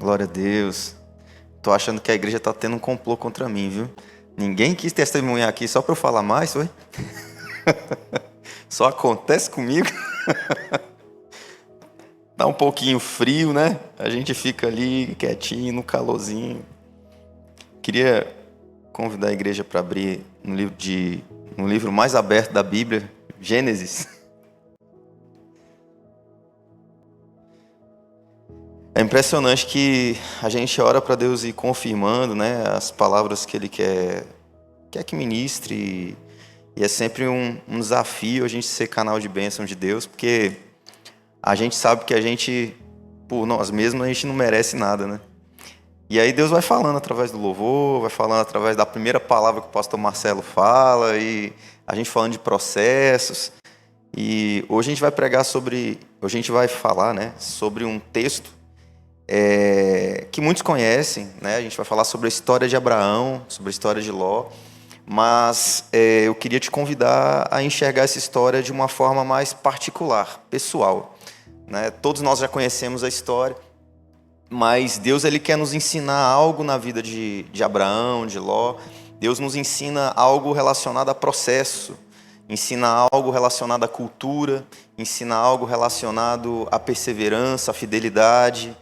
Glória a Deus. Tô achando que a igreja tá tendo um complô contra mim, viu? Ninguém quis testemunhar aqui só para eu falar mais, foi? Só acontece comigo. Dá um pouquinho frio, né? A gente fica ali quietinho, no calorzinho. Queria convidar a igreja para abrir no livro mais aberto da Bíblia, Gênesis. É impressionante que a gente ora para Deus ir confirmando, né, as palavras que Ele quer que ministre. E é sempre um desafio a gente ser canal de bênção de Deus, porque a gente sabe que a gente, por nós mesmos, a gente não merece nada, né? E aí Deus vai falando através do louvor, vai falando através da primeira palavra que o pastor Marcelo fala, e a gente falando de processos. E hoje a gente vai falar, né, sobre um texto que muitos conhecem, né? A gente vai falar sobre a história de Abraão, sobre a história de Ló, mas eu queria te convidar a enxergar essa história de uma forma mais particular, pessoal, né? Todos nós já conhecemos a história, mas Deus ele quer nos ensinar algo na vida de Abraão, de Ló. Deus nos ensina algo relacionado a processo, ensina algo relacionado à cultura, ensina algo relacionado à perseverança, à fidelidade,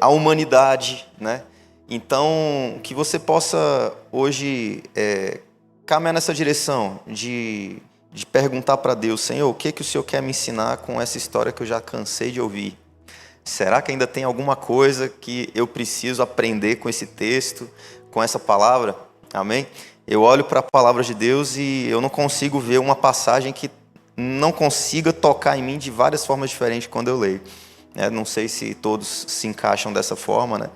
à humanidade, né? Então, que você possa hoje caminhar nessa direção de perguntar para Deus: Senhor, o que o Senhor quer me ensinar com essa história que eu já cansei de ouvir? Será que ainda tem alguma coisa que eu preciso aprender com esse texto, com essa palavra? Amém? Eu olho para a palavra de Deus e eu não consigo ver uma passagem que não consiga tocar em mim de várias formas diferentes quando eu leio. Não sei se todos se encaixam dessa forma, né?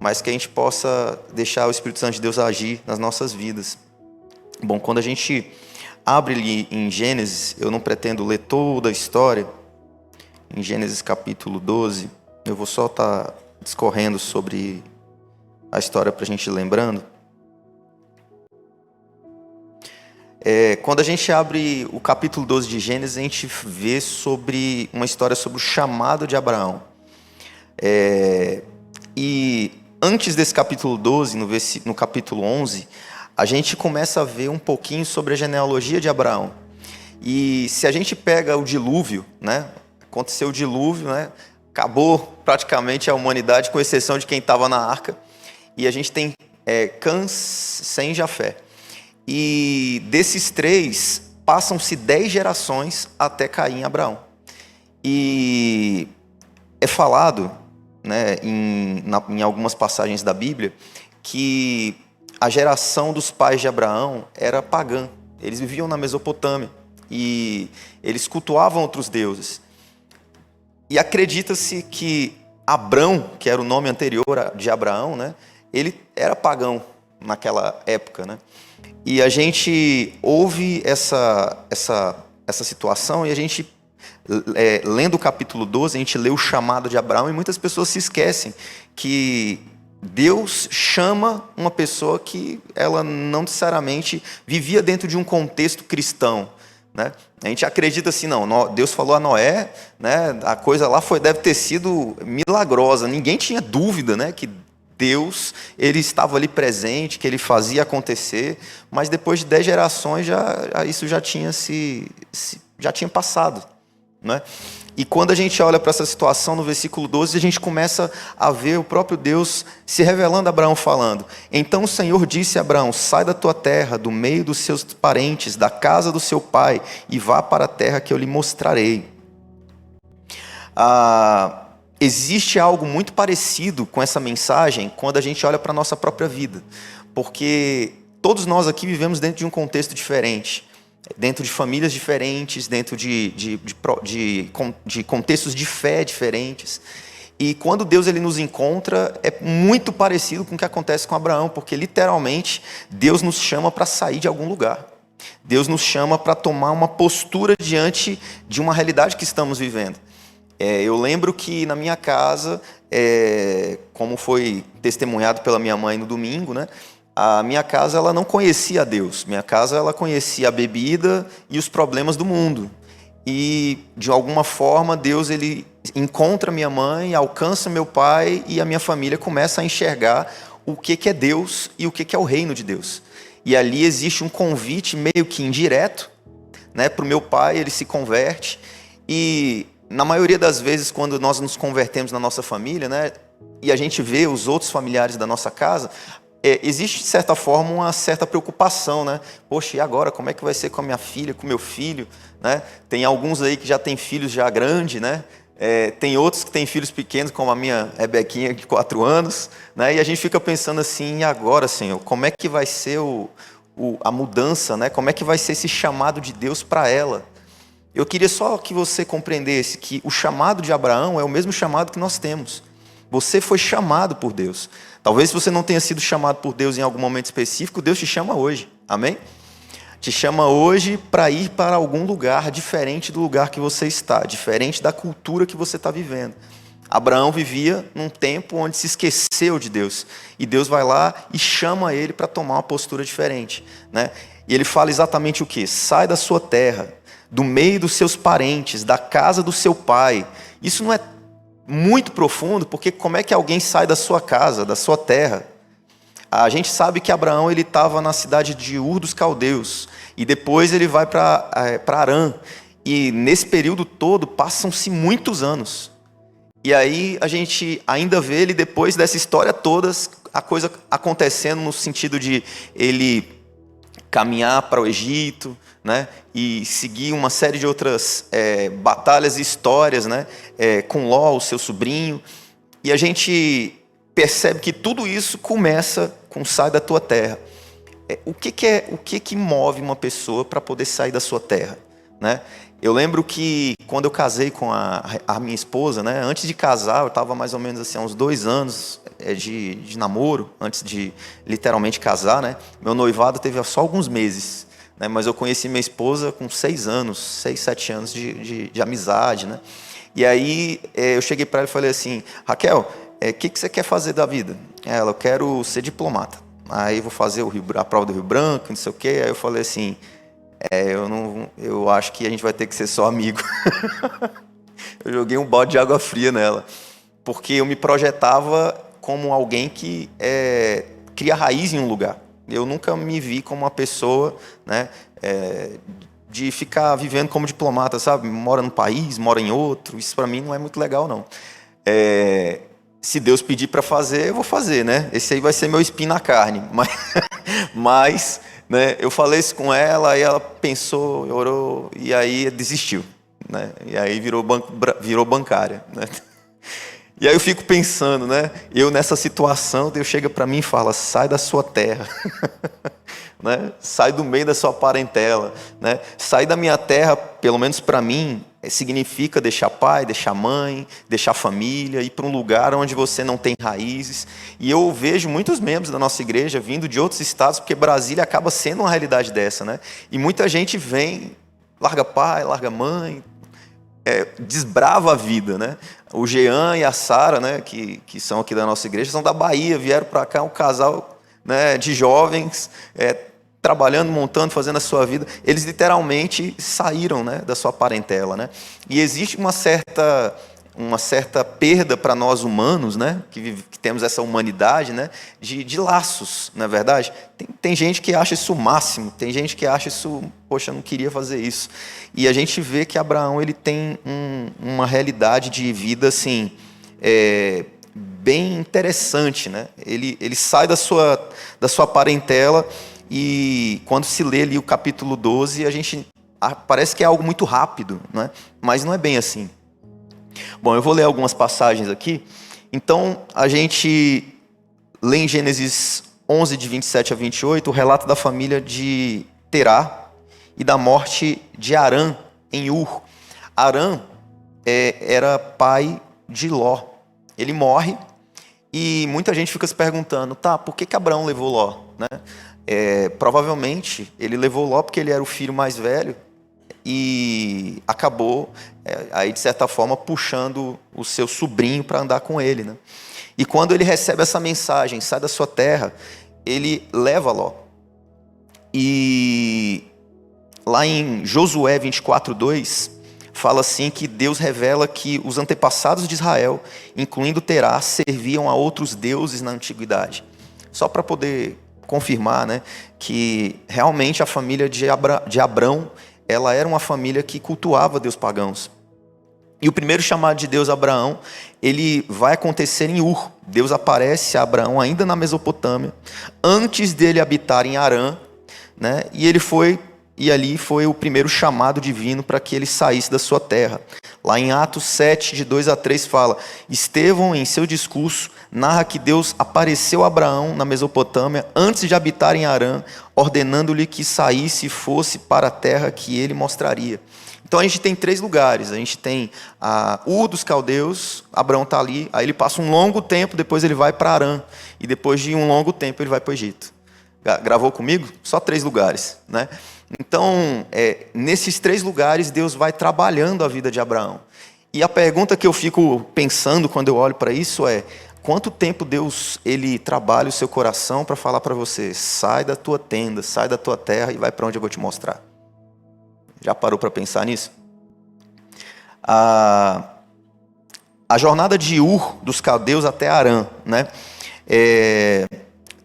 Mas que a gente possa deixar o Espírito Santo de Deus agir nas nossas vidas. Bom, quando a gente abre ali em Gênesis, eu não pretendo ler toda a história. Em Gênesis capítulo 12, eu vou só estar discorrendo sobre a história para a gente ir lembrando. Quando a gente abre o capítulo 12 de Gênesis, a gente vê sobre uma história sobre o chamado de Abraão. E antes desse capítulo 12, no capítulo 11, a gente começa a ver um pouquinho sobre a genealogia de Abraão. E se a gente pega o dilúvio, né? Aconteceu o dilúvio, né? Acabou praticamente a humanidade, com exceção de quem estava na arca. E a gente tem Cã, Sem e Jafé. E desses três, passam-se 10 gerações até Caim e Abraão. E é falado, né, em algumas passagens da Bíblia, que a geração dos pais de Abraão era pagã. Eles viviam na Mesopotâmia e eles cultuavam outros deuses. E acredita-se que Abrão, que era o nome anterior de Abraão, né, ele era pagão naquela época, né? E a gente ouve essa situação e a gente, lendo o capítulo 12, a gente lê o chamado de Abraão e muitas pessoas se esquecem que Deus chama uma pessoa que ela não necessariamente vivia dentro de um contexto cristão, né? A gente acredita assim, não, Deus falou a Noé, né, a coisa lá deve ter sido milagrosa, ninguém tinha dúvida, né, que Deus ele estava ali presente, que ele fazia acontecer, mas depois de 10 gerações isso já tinha passado, né? E quando a gente olha para essa situação no versículo 12, a gente começa a ver o próprio Deus se revelando a Abraão, falando: Então o Senhor disse a Abraão: sai da tua terra, do meio dos seus parentes, da casa do seu pai, e vá para a terra que eu lhe mostrarei. Existe algo muito parecido com essa mensagem quando a gente olha para a nossa própria vida, porque todos nós aqui vivemos dentro de um contexto diferente, dentro de famílias diferentes, dentro de contextos de fé diferentes. E quando Deus ele nos encontra, é muito parecido com o que acontece com Abraão, porque literalmente Deus nos chama para sair de algum lugar. Deus nos chama para tomar uma postura diante de uma realidade que estamos vivendo. Eu lembro que na minha casa, como foi testemunhado pela minha mãe no domingo, né, a minha casa ela não conhecia a Deus. Minha casa ela conhecia a bebida e os problemas do mundo. E de alguma forma Deus ele encontra minha mãe, alcança meu pai e a minha família começa a enxergar o que é Deus e o que é o reino de Deus. E ali existe um convite meio que indireto, né, para o meu pai. Ele se converte e na maioria das vezes quando nós nos convertemos na nossa família, né, e a gente vê os outros familiares da nossa casa, existe de certa forma uma certa preocupação, né? Poxa, e agora como é que vai ser com a minha filha, com o meu filho, né? Tem alguns aí que já têm filhos já grandes, né? Tem outros que têm filhos pequenos, como a minha Rebequinha de 4 anos, né? E a gente fica pensando assim, e agora, Senhor, como é que vai ser a mudança, né? Como é que vai ser esse chamado de Deus para ela? Eu queria só que você compreendesse que o chamado de Abraão é o mesmo chamado que nós temos. Você foi chamado por Deus. Talvez você não tenha sido chamado por Deus em algum momento específico, Deus te chama hoje, amém? Te chama hoje para ir para algum lugar diferente do lugar que você está, diferente da cultura que você está vivendo. Abraão vivia num tempo onde se esqueceu de Deus, e Deus vai lá e chama ele para tomar uma postura diferente, né? E ele fala exatamente o quê? Sai da sua terra, do meio dos seus parentes, da casa do seu pai. Isso não é muito profundo, porque como é que alguém sai da sua casa, da sua terra? A gente sabe que Abraão ele estava na cidade de Ur dos Caldeus, e depois ele vai para Harã, e nesse período todo passam-se muitos anos. E aí a gente ainda vê ele, depois dessa história toda, a coisa acontecendo no sentido de ele caminhar para o Egito, né, e seguir uma série de outras batalhas e histórias, né, com Ló, o seu sobrinho. E a gente percebe que tudo isso começa com sai da tua terra. O que move uma pessoa para poder sair da sua terra, né? Eu lembro que quando eu casei com a minha esposa, né, antes de casar, eu estava mais ou menos assim, há uns 2 anos de namoro, antes de literalmente casar, né? Meu noivado teve só alguns meses, né, mas eu conheci minha esposa com 6 anos, 6, 7 anos de amizade, né? E aí eu cheguei para ela e falei assim, Raquel, que você quer fazer da vida? Ela, eu quero ser diplomata. Aí vou fazer a prova do Rio Branco, não sei o quê. Aí eu falei assim, eu acho que a gente vai ter que ser só amigo. Eu joguei um balde de água fria nela, porque eu me projetava como alguém que cria raiz em um lugar. Eu nunca me vi como uma pessoa, né, de ficar vivendo como diplomata, sabe? Mora num país, mora em outro. Isso para mim não é muito legal, não. Se Deus pedir para fazer, eu vou fazer, né? Esse aí vai ser meu espinho na carne. Mas né, eu falei isso com ela, aí ela pensou, orou, e aí desistiu, né? E aí virou bancária, né? E aí eu fico pensando, né? Eu nessa situação, Deus chega para mim e fala, sai da sua terra, né? Sai do meio da sua parentela, né? Sai da minha terra, pelo menos para mim, significa deixar pai, deixar mãe, deixar família, ir para um lugar onde você não tem raízes. E eu vejo muitos membros da nossa igreja vindo de outros estados, porque Brasília acaba sendo uma realidade dessa, né? E muita gente vem, larga pai, larga mãe, desbrava a vida, né? O Jean e a Sara, né, que são aqui da nossa igreja, são da Bahia, vieram para cá, um casal, né, de jovens, trabalhando, montando, fazendo a sua vida. Eles literalmente saíram, né, da sua parentela, né? E existe uma certa perda para nós humanos, né, que temos essa humanidade, né, de laços, não é verdade? Tem gente que acha isso o máximo, tem gente que acha isso, poxa, eu não queria fazer isso. E a gente vê que Abraão ele tem uma realidade de vida assim, bem interessante, né? Ele sai da sua parentela. E quando se lê ali o capítulo 12, parece que é algo muito rápido, né? Mas não é bem assim. Bom, eu vou ler algumas passagens aqui. Então, a gente lê em Gênesis 11, de 27 a 28, o relato da família de Terá e da morte de Harã em Ur. Harã era pai de Ló. Ele morre e muita gente fica se perguntando, tá, por que Abraão levou Ló, né? Provavelmente ele levou Ló porque ele era o filho mais velho e acabou, aí de certa forma, puxando o seu sobrinho para andar com ele, né? E quando ele recebe essa mensagem, sai da sua terra, ele leva Ló. E lá em Josué 24:2, fala assim que Deus revela que os antepassados de Israel, incluindo Terá, serviam a outros deuses na antiguidade. Só para poder confirmar, né, que realmente a família de Abrão, ela era uma família que cultuava deus pagãos. E o primeiro chamado de Deus a Abraão, ele vai acontecer em Ur. Deus aparece a Abraão ainda na Mesopotâmia, antes dele habitar em Harã, né? E ali foi o primeiro chamado divino para que ele saísse da sua terra. Lá em Atos 7, de 2 a 3, fala: Estevão, em seu discurso, narra que Deus apareceu a Abraão na Mesopotâmia antes de habitar em Harã, ordenando-lhe que saísse e fosse para a terra que ele mostraria. Então a gente tem 3 lugares. A gente tem Ur dos Caldeus, Abraão está ali, aí ele passa um longo tempo, depois ele vai para Harã, e depois de um longo tempo ele vai para o Egito. Gravou comigo? Só 3 lugares, né? Então, nesses 3 lugares, Deus vai trabalhando a vida de Abraão. E a pergunta que eu fico pensando quando eu olho para isso é: quanto tempo Deus ele trabalha o seu coração para falar para você: sai da tua tenda, sai da tua terra e vai para onde eu vou te mostrar? Já parou para pensar nisso? A jornada de Ur dos Caldeus até Harã, né?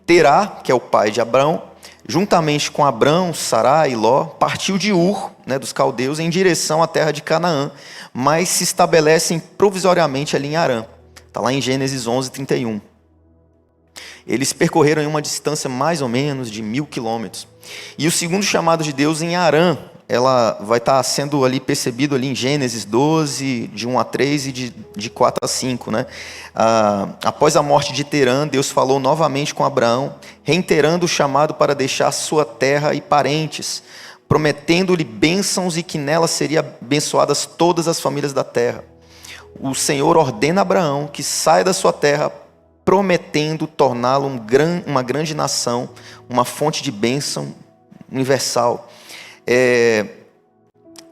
Terá, que é o pai de Abrão, juntamente com Abrão, Sarai e Ló, partiu de Ur, né, dos Caldeus, em direção à terra de Canaã, mas se estabelecem provisoriamente ali em Harã. Está lá em Gênesis 11, 31. Eles percorreram em uma distância mais ou menos de 1000 quilômetros. E o segundo chamado de Deus em Harã, ela vai estar sendo ali percebido ali em Gênesis 12, de 1 a 3 e de 4 a 5. Né? Após a morte de Terã, Deus falou novamente com Abraão, reiterando o chamado para deixar sua terra e parentes, prometendo-lhe bênçãos e que nela seriam abençoadas todas as famílias da terra. O Senhor ordena a Abraão que saia da sua terra, prometendo torná-lo uma grande nação, uma fonte de bênção universal.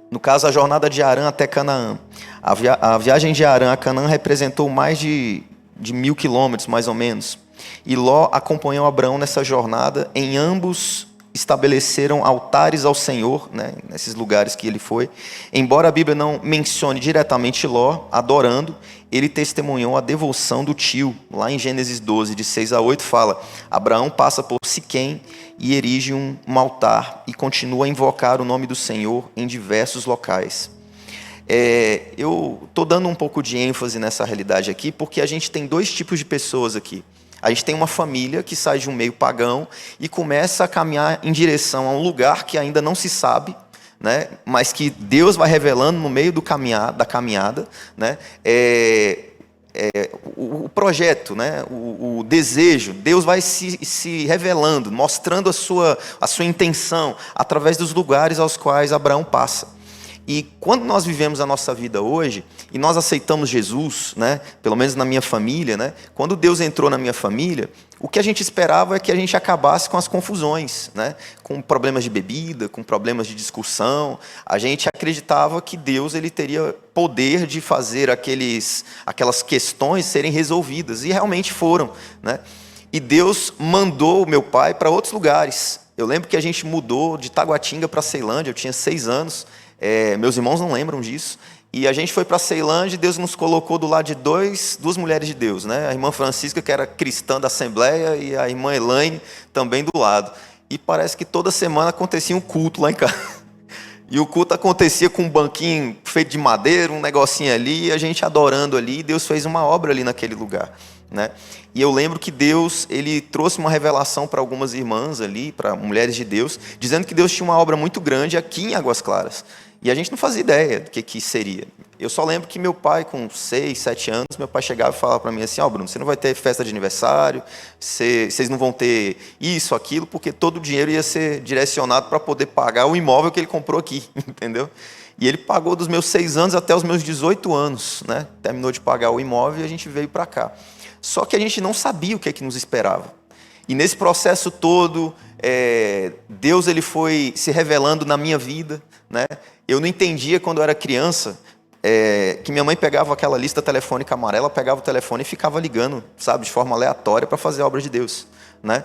No caso, a jornada de Harã até Canaã. A viagem de Harã a Canaã representou mais de 1000 quilômetros, mais ou menos. E Ló acompanhou Abraão nessa jornada. Em ambos estabeleceram altares ao Senhor, né, nesses lugares que ele foi. Embora a Bíblia não mencione diretamente Ló adorando, ele testemunhou a devoção do tio. Lá em Gênesis 12, de 6 a 8, fala: Abraão passa por Siquém e erige um altar e continua a invocar o nome do Senhor em diversos locais. Eu estou dando um pouco de ênfase nessa realidade aqui, porque a gente tem 2 tipos de pessoas aqui. A gente tem uma família que sai de um meio pagão e começa a caminhar em direção a um lugar que ainda não se sabe, né? Mas que Deus vai revelando no meio da caminhada, né? O projeto, né? O desejo, Deus vai se revelando, mostrando a sua intenção através dos lugares aos quais Abraão passa. E quando nós vivemos a nossa vida hoje, e nós aceitamos Jesus, né, pelo menos na minha família, né, quando Deus entrou na minha família, o que a gente esperava é que a gente acabasse com as confusões, né, com problemas de bebida, com problemas de discussão. A gente acreditava que Deus ele teria poder de fazer aquelas questões serem resolvidas, e realmente foram, né? E Deus mandou o meu pai para outros lugares. Eu lembro que a gente mudou de Taguatinga para Ceilândia, eu tinha 6 anos, meus irmãos não lembram disso, e a gente foi para Ceilândia e Deus nos colocou do lado de duas mulheres de Deus, né? A irmã Francisca, que era cristã da Assembleia, e a irmã Elaine, também do lado. E parece que toda semana acontecia um culto lá em casa. E o culto acontecia com um banquinho feito de madeira, um negocinho ali, e a gente adorando ali, e Deus fez uma obra ali naquele lugar, né? E eu lembro que Deus ele trouxe uma revelação para algumas irmãs ali, para mulheres de Deus, dizendo que Deus tinha uma obra muito grande aqui em Águas Claras. E a gente não fazia ideia do que seria. Eu só lembro que meu pai, com 6, 7 anos, meu pai chegava e falava para mim assim: Bruno, você não vai ter festa de aniversário, vocês não vão ter isso, aquilo, porque todo o dinheiro ia ser direcionado para poder pagar o imóvel que ele comprou aqui, entendeu? E ele pagou dos meus 6 anos até os meus 18 anos, né? Terminou de pagar o imóvel e a gente veio para cá. Só que a gente não sabia o que nos esperava. E nesse processo todo, Deus ele foi se revelando na minha vida, né? Eu não entendia quando eu era criança, que minha mãe pegava aquela lista telefônica amarela, pegava o telefone e ficava ligando, sabe, de forma aleatória para fazer a obra de Deus, né?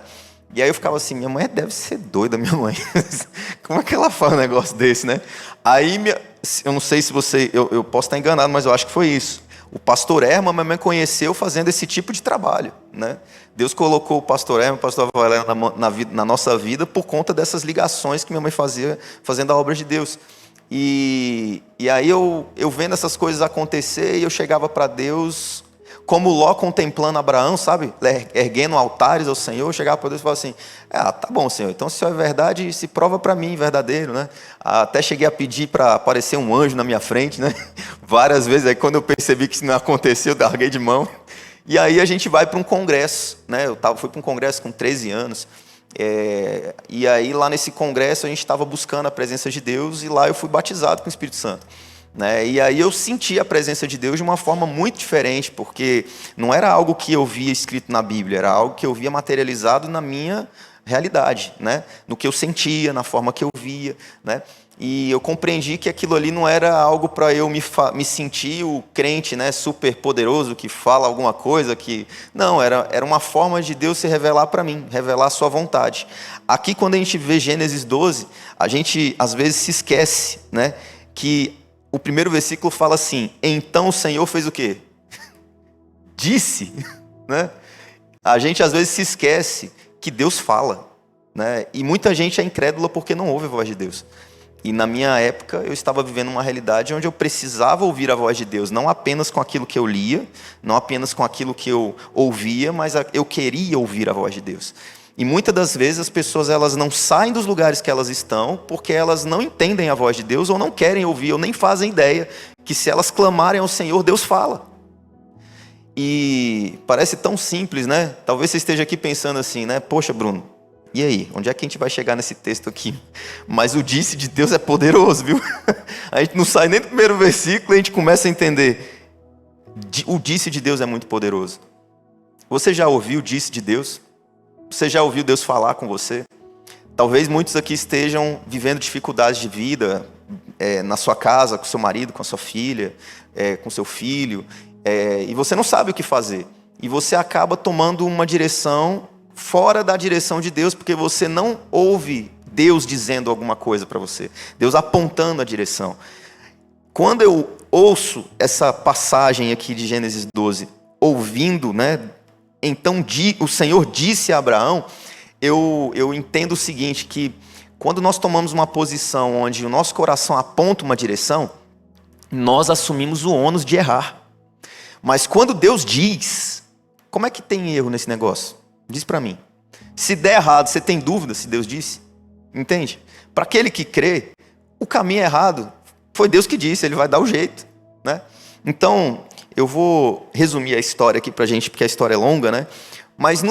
E aí eu ficava assim: minha mãe deve ser doida, minha mãe. Como é que ela faz um negócio desse, né? Aí, eu não sei se você, eu posso estar enganado, mas eu acho que foi isso. O pastor Herman me conheceu fazendo esse tipo de trabalho, né? Deus colocou o pastor Herman, o pastor Valério na nossa vida por conta dessas ligações que minha mãe fazia, fazendo a obra de Deus. E aí eu vendo essas coisas acontecer, e eu chegava para Deus, como Ló contemplando Abraão, sabe? Erguendo altares ao Senhor, eu chegava para Deus e falava assim: tá bom, Senhor, então se é verdade, se prova para mim verdadeiro, né? Até cheguei a pedir para aparecer um anjo na minha frente, né? Várias vezes, aí quando eu percebi que isso não aconteceu, eu larguei de mão. E aí a gente vai para um congresso, né? Fui para um congresso com 13 anos, e aí lá nesse congresso a gente estava buscando a presença de Deus, e lá eu fui batizado com o Espírito Santo, né? E aí eu senti a presença de Deus de uma forma muito diferente, porque não era algo que eu via escrito na Bíblia, era algo que eu via materializado na minha realidade, né? No que eu sentia, na forma que eu via, né? E eu compreendi que aquilo ali não era algo para eu me sentir o crente, né, super poderoso, que fala alguma coisa, que... Não, era uma forma de Deus se revelar para mim, revelar a sua vontade. Aqui, quando a gente vê Gênesis 12, a gente às vezes se esquece, né, que o primeiro versículo fala assim: então o Senhor fez o quê? Disse, né? A gente às vezes se esquece que Deus fala, né? E muita gente é incrédula porque não ouve a voz de Deus. E na minha época eu estava vivendo uma realidade onde eu precisava ouvir a voz de Deus, não apenas com aquilo que eu lia, não apenas com aquilo que eu ouvia, mas eu queria ouvir a voz de Deus. E muitas das vezes as pessoas, elas não saem dos lugares que elas estão porque elas não entendem a voz de Deus, ou não querem ouvir, ou nem fazem ideia que se elas clamarem ao Senhor, Deus fala. E parece tão simples, né? Talvez você esteja aqui pensando assim, né? Poxa, Bruno, e aí? Onde é que a gente vai chegar nesse texto aqui? Mas o disse de Deus é poderoso, viu? A gente não sai nem do primeiro versículo e a gente começa a entender. O disse de Deus é muito poderoso. Você já ouviu o disse de Deus? Você já ouviu Deus falar com você? Talvez muitos aqui estejam vivendo dificuldades de vida, na sua casa, com seu marido, com a sua filha, com seu filho, e você não sabe o que fazer. E você acaba tomando uma direção fora da direção de Deus, porque você não ouve Deus dizendo alguma coisa para você, Deus apontando a direção. Quando eu ouço essa passagem aqui de Gênesis 12, ouvindo, né? Então o Senhor disse a Abraão, eu entendo o seguinte, que quando nós tomamos uma posição onde o nosso coração aponta uma direção, nós assumimos o ônus de errar. Mas quando Deus diz, como é que tem erro nesse negócio? Diz para mim. Se der errado, você tem dúvida se Deus disse? Entende? Para aquele que crê, o caminho errado foi Deus que disse, Ele vai dar o jeito, né? Então, eu vou resumir a história aqui para a gente, porque a história é longa, né? Mas,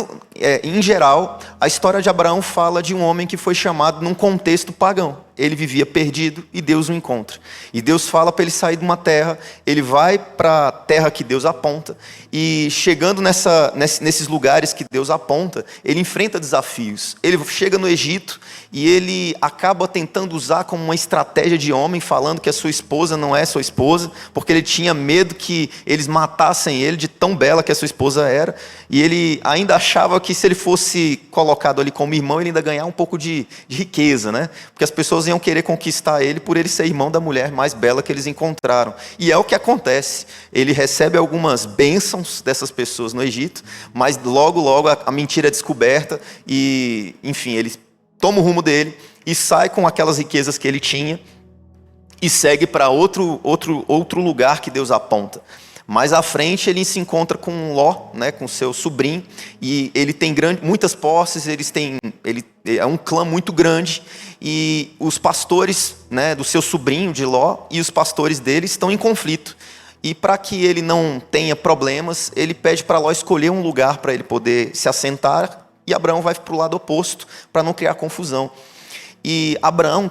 em geral, a história de Abraão fala de um homem que foi chamado num contexto pagão. Ele vivia perdido e Deus o encontra. E Deus fala para ele sair de uma terra, ele vai para a terra que Deus aponta, e chegando nesses lugares que Deus aponta, ele enfrenta desafios. Ele chega no Egito e ele acaba tentando usar como uma estratégia de homem, falando que a sua esposa não é sua esposa, porque ele tinha medo que eles matassem ele de tão bela que a sua esposa era, e ele ainda achava que se ele fosse colocado ali como irmão, ele ainda ganhar um pouco de riqueza, né? Porque as pessoas iam querer conquistar ele por ele ser irmão da mulher mais bela que eles encontraram. E é o que acontece. Ele recebe algumas bênçãos dessas pessoas no Egito, mas logo a mentira é descoberta e, enfim, ele toma o rumo dele e sai com aquelas riquezas que ele tinha e segue para outro lugar que Deus aponta. Mais à frente ele se encontra com Ló, né, com seu sobrinho, e ele tem muitas posses, ele é um clã muito grande, e os pastores, né, do seu sobrinho de Ló e os pastores dele estão em conflito. E para que ele não tenha problemas, ele pede para Ló escolher um lugar para ele poder se assentar, e Abraão vai para o lado oposto para não criar confusão. E Abraão,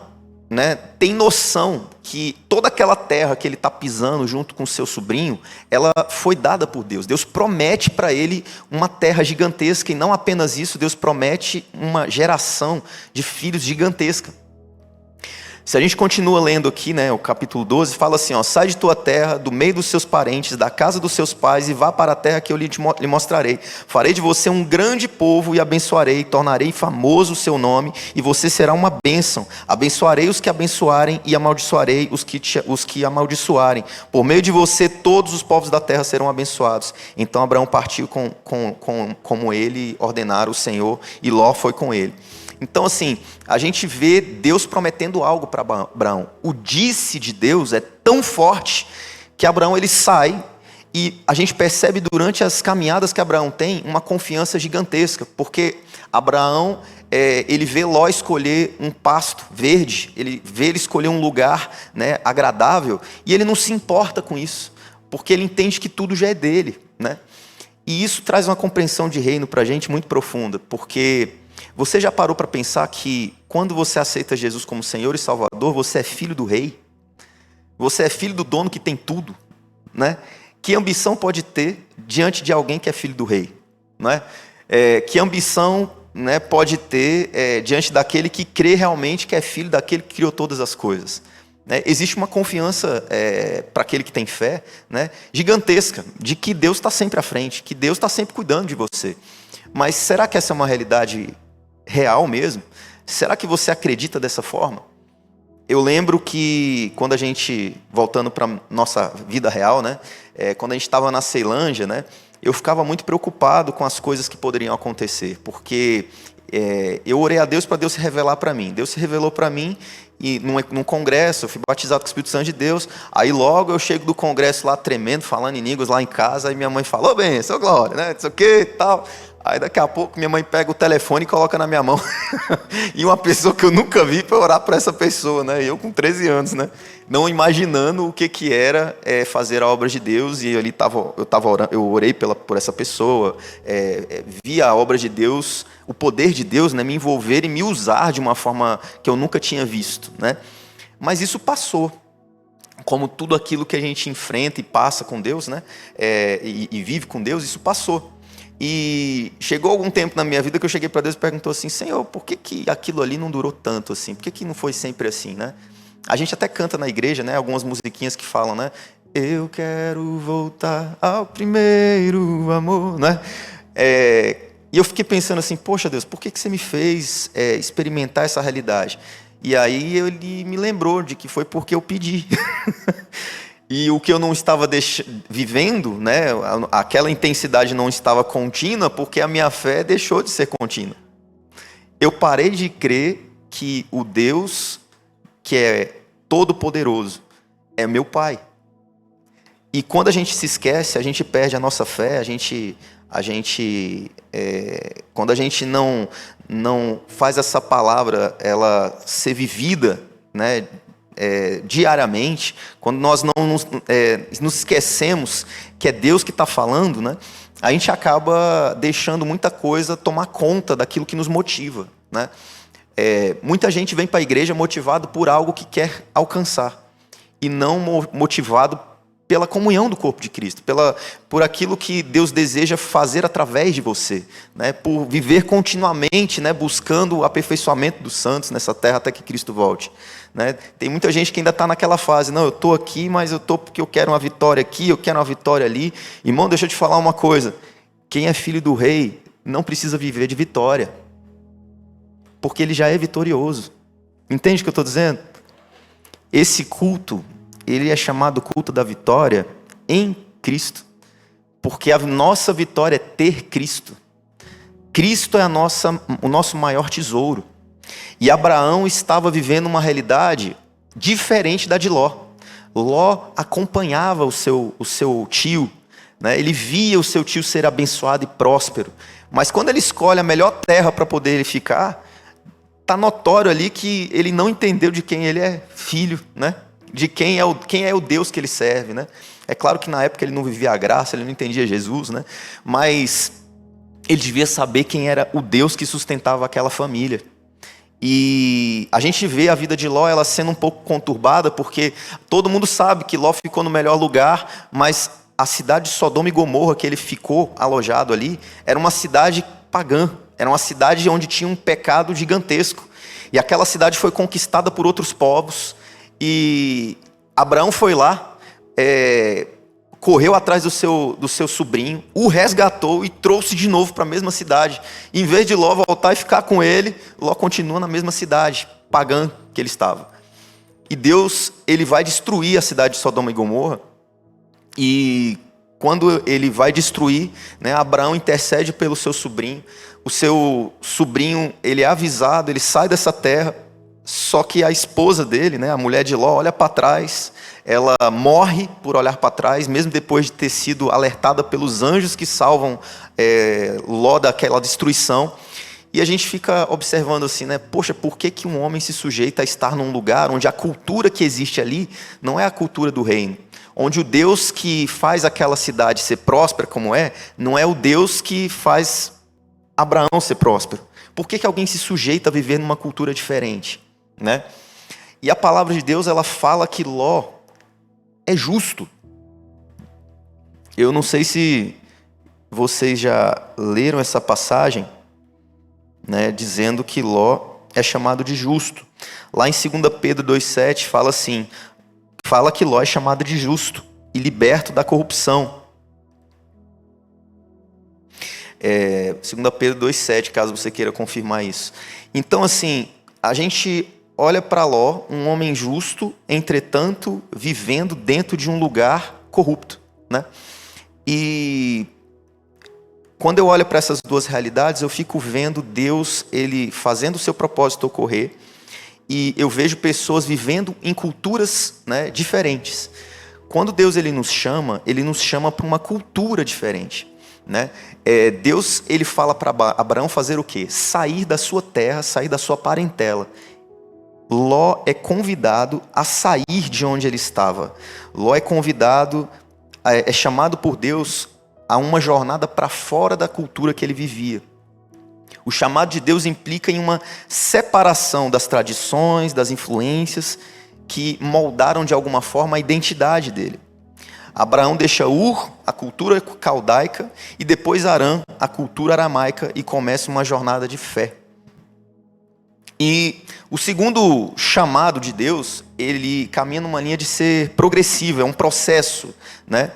né, tem noção que toda aquela terra que ele está pisando junto com seu sobrinho, ela foi dada por Deus. Deus promete para ele uma terra gigantesca, e não apenas isso, Deus promete uma geração de filhos gigantesca. Se a gente continua lendo aqui, né, o capítulo 12, fala assim, ó, sai de tua terra, do meio dos seus parentes, da casa dos seus pais, e vá para a terra que eu lhe mostrarei. Farei de você um grande povo e abençoarei, tornarei famoso o seu nome, e você será uma bênção. Abençoarei os que abençoarem e amaldiçoarei os que amaldiçoarem. Por meio de você, todos os povos da terra serão abençoados. Então Abraão partiu como ele ordenara o Senhor, e Ló foi com ele. Então, assim, a gente vê Deus prometendo algo para Abraão. O disse de Deus é tão forte que Abraão ele sai e a gente percebe durante as caminhadas que Abraão tem uma confiança gigantesca, porque Abraão ele vê Ló escolher um pasto verde, ele vê ele escolher um lugar, né, agradável, e ele não se importa com isso, porque ele entende que tudo já é dele, né? E isso traz uma compreensão de reino para a gente muito profunda, porque você já parou para pensar que quando você aceita Jesus como Senhor e Salvador, você é filho do rei? Você é filho do dono que tem tudo, né? Que ambição pode ter diante de alguém que é filho do rei? Não é? Que ambição, né, pode ter diante daquele que crê realmente que é filho daquele que criou todas as coisas? Né? Existe uma confiança para aquele que tem fé, né, gigantesca, de que Deus está sempre à frente, que Deus está sempre cuidando de você. Mas será que essa é uma realidade real mesmo? Será que você acredita dessa forma? Eu lembro que quando a gente, voltando para nossa vida real, né, quando a gente estava na Ceilândia, né, eu ficava muito preocupado com as coisas que poderiam acontecer, porque eu orei a Deus para Deus se revelar para mim. Deus se revelou para mim e num congresso, eu fui batizado com o Espírito Santo de Deus. Aí logo eu chego do congresso lá tremendo, falando em línguas lá em casa, aí minha mãe falou, bem, seu Glória, né, não sei o que e tal. Aí daqui a pouco minha mãe pega o telefone e coloca na minha mão. E uma pessoa que eu nunca vi para orar para essa pessoa, né? Eu com 13 anos, né? Não imaginando o que era fazer a obra de Deus. E ali eu orei por essa pessoa, vi a obra de Deus, o poder de Deus, né, me envolver e me usar de uma forma que eu nunca tinha visto, né? Mas isso passou. Como tudo aquilo que a gente enfrenta e passa com Deus, né? E vive com Deus, isso passou. E chegou algum tempo na minha vida que eu cheguei para Deus e perguntou assim, Senhor, por que aquilo ali não durou tanto assim? Por que não foi sempre assim, né? A gente até canta na igreja, né, algumas musiquinhas que falam, né? Eu quero voltar ao primeiro amor, né? E eu fiquei pensando assim, poxa Deus, por que você me fez experimentar essa realidade? E aí ele me lembrou de que foi porque eu pedi. E o que eu não estava vivendo, né, aquela intensidade não estava contínua porque a minha fé deixou de ser contínua. Eu parei de crer que o Deus que é todo-poderoso é meu Pai. E quando a gente se esquece, a gente perde a nossa fé, quando a gente não faz essa palavra ela ser vivida, né, diariamente, quando nós não nos esquecemos que é Deus que está falando, né, a gente acaba deixando muita coisa tomar conta daquilo que nos motiva, né? Muita gente vem para a igreja motivado por algo que quer alcançar e não motivado pela comunhão do corpo de Cristo, por aquilo que Deus deseja fazer através de você, né? Por viver continuamente, né, buscando o aperfeiçoamento dos santos nessa terra até que Cristo volte, né? Tem muita gente que ainda está naquela fase, não, eu estou aqui, mas eu estou porque eu quero uma vitória aqui, eu quero uma vitória ali. Irmão, deixa eu te falar uma coisa, quem é filho do rei não precisa viver de vitória, porque ele já é vitorioso. Entende o que eu estou dizendo? Esse culto, ele é chamado culto da vitória em Cristo, porque a nossa vitória é ter Cristo. Cristo é o nosso maior tesouro. E Abraão estava vivendo uma realidade diferente da de Ló. Ló acompanhava o seu tio, né? Ele via o seu tio ser abençoado e próspero. Mas quando ele escolhe a melhor terra para poder ele ficar, está notório ali que ele não entendeu de quem ele é filho, né? De quem é o Deus que ele serve, né? É claro que na época ele não vivia a graça, ele não entendia Jesus, né? Mas ele devia saber quem era o Deus que sustentava aquela família. E a gente vê a vida de Ló ela sendo um pouco conturbada, porque todo mundo sabe que Ló ficou no melhor lugar, mas a cidade de Sodoma e Gomorra que ele ficou alojado ali, era uma cidade pagã, era uma cidade onde tinha um pecado gigantesco. E aquela cidade foi conquistada por outros povos. E Abraão foi lá, correu atrás do seu sobrinho, o resgatou e trouxe de novo para a mesma cidade. Em vez de Ló voltar e ficar com ele, Ló continua na mesma cidade pagã que ele estava. E Deus, ele vai destruir a cidade de Sodoma e Gomorra. E quando ele vai destruir, né, Abraão intercede pelo seu sobrinho. O seu sobrinho, ele é avisado, ele sai dessa terra. Só que a esposa dele, né, a mulher de Ló, olha para trás. Ela morre por olhar para trás, mesmo depois de ter sido alertada pelos anjos que salvam Ló daquela destruição. E a gente fica observando assim, né? Poxa, por que um homem se sujeita a estar num lugar onde a cultura que existe ali não é a cultura do reino? Onde o Deus que faz aquela cidade ser próspera como não é o Deus que faz Abraão ser próspero. Por que alguém se sujeita a viver numa cultura diferente, né? E a palavra de Deus, ela fala que Ló é justo. Eu não sei se vocês já leram essa passagem, né, dizendo que Ló é chamado de justo. Lá em 2 Pedro 2,7 fala assim, fala que Ló é chamado de justo e liberto da corrupção. 2 Pedro 2,7, caso você queira confirmar isso. Então assim, a gente olha para Ló, um homem justo, entretanto, vivendo dentro de um lugar corrupto, né? E quando eu olho para essas duas realidades, eu fico vendo Deus, ele fazendo o seu propósito ocorrer, e eu vejo pessoas vivendo em culturas, né, diferentes. Quando Deus ele nos chama para uma cultura diferente, né? Deus ele fala para Abraão fazer o quê? Sair da sua terra, sair da sua parentela. Ló é convidado a sair de onde ele estava. Ló é convidado, é chamado por Deus a uma jornada para fora da cultura que ele vivia. O chamado de Deus implica em uma separação das tradições, das influências que moldaram de alguma forma a identidade dele. Abraão deixa Ur, a cultura caldaica, e depois Harã, a cultura aramaica, e começa uma jornada de fé. E o segundo chamado de Deus, ele caminha numa linha de ser progressivo, é um processo, né?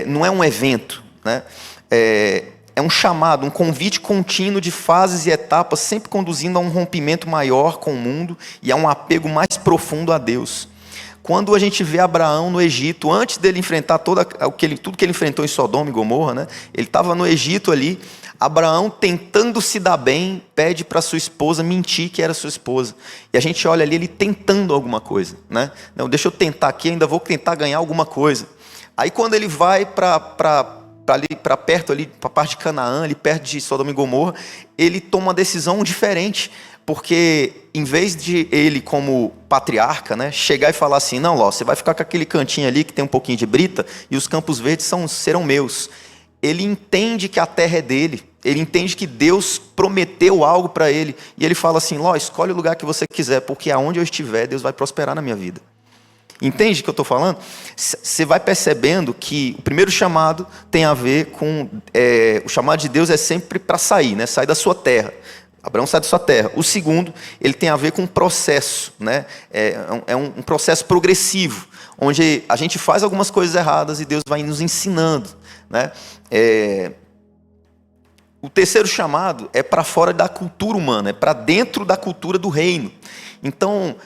Não é um evento, né? É um chamado, um convite contínuo de fases e etapas, sempre conduzindo a um rompimento maior com o mundo e a um apego mais profundo a Deus. Quando a gente vê Abraão no Egito, antes dele enfrentar tudo que ele enfrentou em Sodoma e Gomorra, né? Ele estava no Egito ali. Abraão, tentando se dar bem, pede para sua esposa mentir que era sua esposa. E a gente olha ali ele tentando alguma coisa, né? Não, deixa eu tentar aqui, ainda vou tentar ganhar alguma coisa. Aí quando ele vai para perto ali, para a parte de Canaã, ali perto de Sodoma e Gomorra, ele toma uma decisão diferente. Porque em vez de ele, como patriarca, né, chegar e falar assim, não, Ló, você vai ficar com aquele cantinho ali que tem um pouquinho de brita e os campos verdes serão meus. Ele entende que a terra é dele, ele entende que Deus prometeu algo para ele. E ele fala assim, Ló, escolhe o lugar que você quiser, porque aonde eu estiver, Deus vai prosperar na minha vida. Entende o que eu estou falando? Você vai percebendo que o primeiro chamado tem a ver com... o chamado de Deus é sempre para sair, né, sair da sua terra. Abraão sai da sua terra. O segundo, ele tem a ver com um processo, né? É um processo progressivo, onde a gente faz algumas coisas erradas e Deus vai nos ensinando, né? O terceiro chamado é para fora da cultura humana, é para dentro da cultura do reino. Então,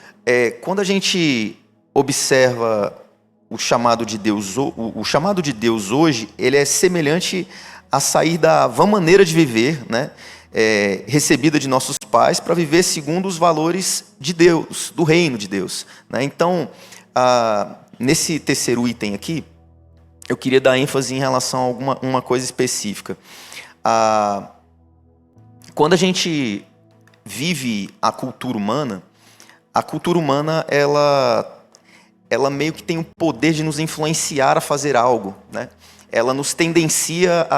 quando a gente observa o chamado de Deus, o chamado de Deus hoje, ele é semelhante a sair da vã maneira de viver, né? Recebida de nossos pais para viver segundo os valores de Deus, do reino de Deus, né? Então, nesse terceiro item aqui, eu queria dar ênfase em relação a uma coisa específica. Quando a gente vive a cultura humana ela meio que tem o poder de nos influenciar a fazer algo, né? Ela nos tendencia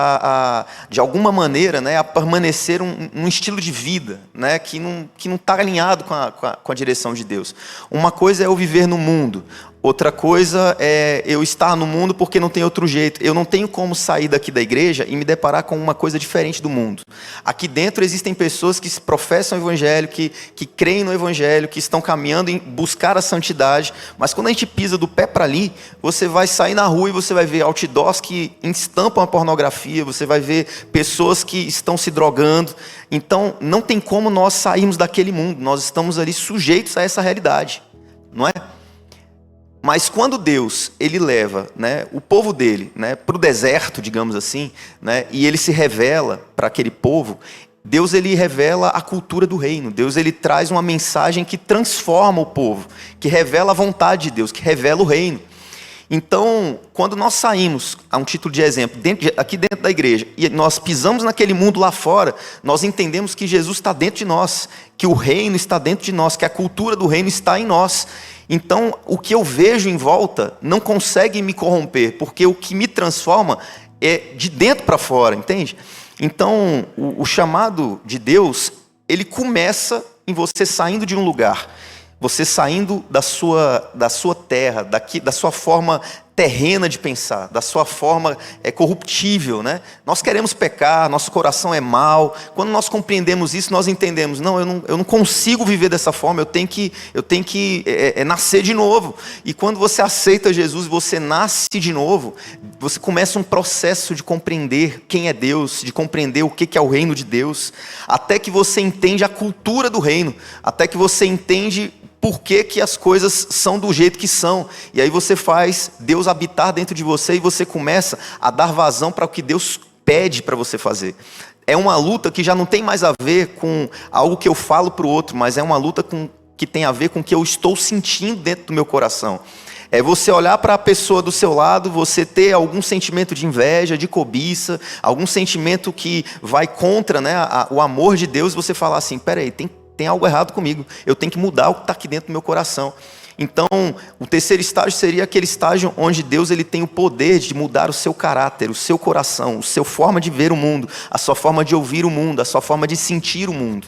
de alguma maneira, né, a permanecer um estilo de vida, né, que não está alinhado com a direção de Deus. Uma coisa é eu viver no mundo, Outra coisa é eu estar no mundo porque não tem outro jeito. Eu não tenho como sair daqui da igreja e me deparar com uma coisa diferente do mundo. Aqui dentro existem pessoas que professam o evangelho, que creem no evangelho, que estão caminhando em buscar a santidade. Mas quando a gente pisa do pé para ali, você vai sair na rua e você vai ver outdoors que estampam a pornografia, você vai ver pessoas que estão se drogando. Então não tem como nós sairmos daquele mundo. Nós estamos ali sujeitos a essa realidade, não é? Mas quando Deus ele leva, né, o povo dele, né, para o deserto, digamos assim, né, e ele se revela para aquele povo, Deus ele revela a cultura do reino. Deus ele traz uma mensagem que transforma o povo, que revela a vontade de Deus, que revela o reino. Então, quando nós saímos, a um título de exemplo, aqui dentro da igreja, e nós pisamos naquele mundo lá fora, nós entendemos que Jesus está dentro de nós, que o reino está dentro de nós, que a cultura do reino está em nós. Então, o que eu vejo em volta não consegue me corromper, porque o que me transforma é de dentro para fora, entende? Então, o chamado de Deus, ele começa em você saindo de um lugar, você saindo da sua terra, da sua forma terrena de pensar, da sua forma corruptível, né? Nós queremos pecar, nosso coração é mau. Quando nós compreendemos isso, nós entendemos, não, eu não consigo viver dessa forma, eu tenho que nascer de novo. E quando você aceita Jesus, você nasce de novo, você começa um processo de compreender quem é Deus, de compreender o que é o reino de Deus, até que você entende a cultura do reino, até que você entende por que as coisas são do jeito que são. E aí você faz Deus habitar dentro de você e você começa a dar vazão para o que Deus pede para você fazer. É uma luta que já não tem mais a ver com algo que eu falo para o outro, mas é uma luta que tem a ver com o que eu estou sentindo dentro do meu coração. É você olhar para a pessoa do seu lado, você ter algum sentimento de inveja, de cobiça, algum sentimento que vai contra, né, o amor de Deus, e você falar assim, peraí, tem algo errado comigo, eu tenho que mudar o que está aqui dentro do meu coração. Então, o terceiro estágio seria aquele estágio onde Deus ele tem o poder de mudar o seu caráter, o seu coração, a sua forma de ver o mundo, a sua forma de ouvir o mundo, a sua forma de sentir o mundo.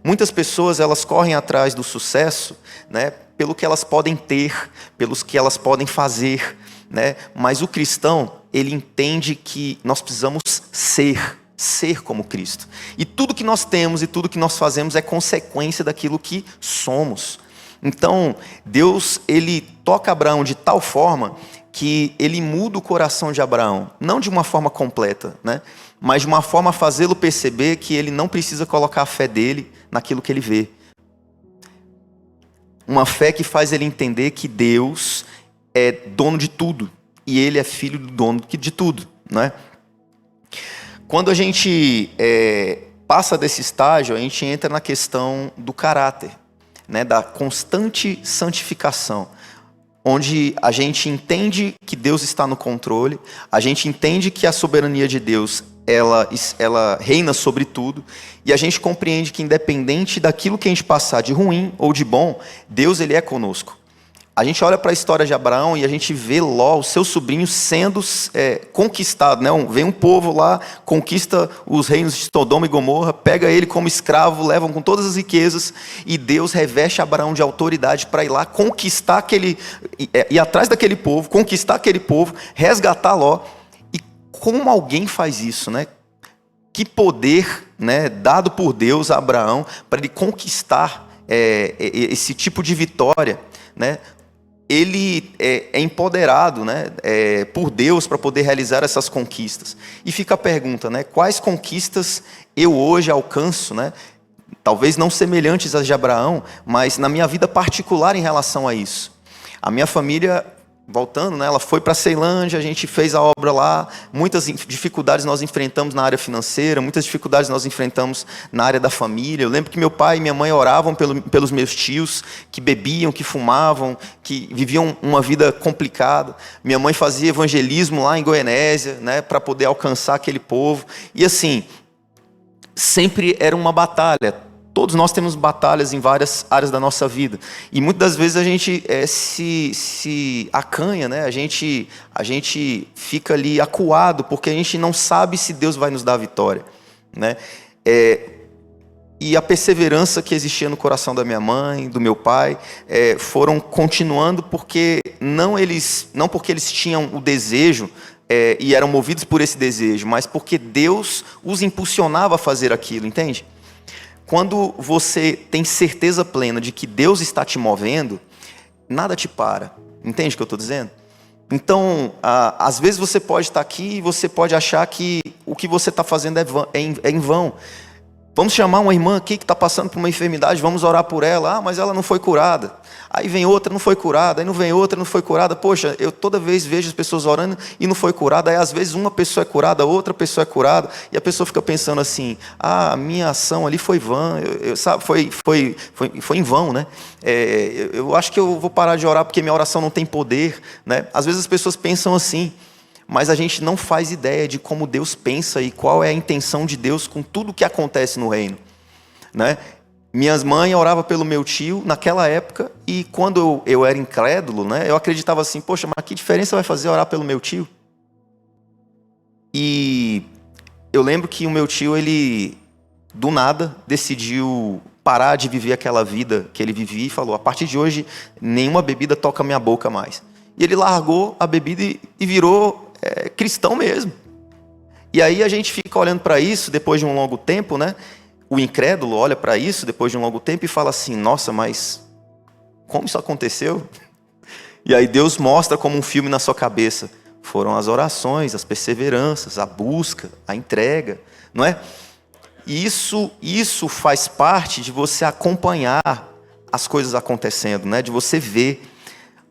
Muitas pessoas elas correm atrás do sucesso, né, pelo que elas podem ter, pelos que elas podem fazer, né? Mas o cristão ele entende que nós precisamos ser como Cristo. E tudo que nós temos e tudo que nós fazemos é consequência daquilo que somos. Então, Deus, ele toca Abraão de tal forma que ele muda o coração de Abraão, não de uma forma completa, né? Mas de uma forma a fazê-lo perceber que ele não precisa colocar a fé dele naquilo que ele vê. Uma fé que faz ele entender que Deus é dono de tudo e ele é filho do dono de tudo, né? Quando a gente passa desse estágio, a gente entra na questão do caráter, né, da constante santificação, onde a gente entende que Deus está no controle, a gente entende que a soberania de Deus ela reina sobre tudo, e a gente compreende que independente daquilo que a gente passar de ruim ou de bom, Deus ele é conosco. A gente olha para a história de Abraão e a gente vê Ló, o seu sobrinho, sendo conquistado, né? Vem um povo lá, conquista os reinos de Sodoma e Gomorra, pega ele como escravo, levam com todas as riquezas, e Deus reveste Abraão de autoridade para ir lá conquistar ir atrás daquele povo, conquistar aquele povo, resgatar Ló. E como alguém faz isso, né? Que poder, né, dado por Deus a Abraão para ele conquistar esse tipo de vitória, né? Ele é empoderado, né, por Deus para poder realizar essas conquistas. E fica a pergunta, né, quais conquistas eu hoje alcanço, né, talvez não semelhantes às de Abraão, mas na minha vida particular em relação a isso. A minha família, voltando, né, ela foi para a Ceilândia, a gente fez a obra lá, muitas dificuldades nós enfrentamos na área financeira, muitas dificuldades nós enfrentamos na área da família. Eu lembro que meu pai e minha mãe oravam pelos meus tios, que bebiam, que fumavam, que viviam uma vida complicada. Minha mãe fazia evangelismo lá em Goianésia, né, para poder alcançar aquele povo. E assim, sempre era uma batalha. Todos nós temos batalhas em várias áreas da nossa vida. E muitas das vezes a gente se acanha, né? A gente fica ali acuado, porque a gente não sabe se Deus vai nos dar a vitória, né? e a perseverança que existia no coração da minha mãe, do meu pai, foram continuando porque não porque eles tinham o desejo e eram movidos por esse desejo, mas porque Deus os impulsionava a fazer aquilo, entende? Quando você tem certeza plena de que Deus está te movendo, nada te para. Entende o que eu estou dizendo? Então, às vezes você pode estar aqui e você pode achar que o que você está fazendo é em vão. Vamos chamar uma irmã aqui que está passando por uma enfermidade, vamos orar por ela. Ah, mas ela não foi curada. Aí vem outra, não foi curada. Aí não vem outra, não foi curada. Poxa, eu toda vez vejo as pessoas orando e não foi curada. Aí às vezes uma pessoa é curada, outra pessoa é curada. E a pessoa fica pensando assim, a minha ação ali foi vã. Sabe, foi em vão, né? Eu acho que eu vou parar de orar porque minha oração não tem poder, né? Às vezes as pessoas pensam assim. Mas a gente não faz ideia de como Deus pensa e qual é a intenção de Deus com tudo o que acontece no reino, né? Minhas mães oravam pelo meu tio naquela época e quando eu era incrédulo, né, eu acreditava assim, poxa, mas que diferença vai fazer orar pelo meu tio? E eu lembro que o meu tio, ele do nada decidiu parar de viver aquela vida que ele vivia e falou, a partir de hoje nenhuma bebida toca minha boca mais. E ele largou a bebida e virou cristão mesmo. E aí a gente fica olhando para isso depois de um longo tempo, né? O incrédulo olha para isso depois de um longo tempo e fala assim, nossa, mas como isso aconteceu? E aí Deus mostra como um filme na sua cabeça. Foram as orações, as perseveranças, a busca, a entrega, não é? E isso faz parte de você acompanhar as coisas acontecendo, né? De você ver.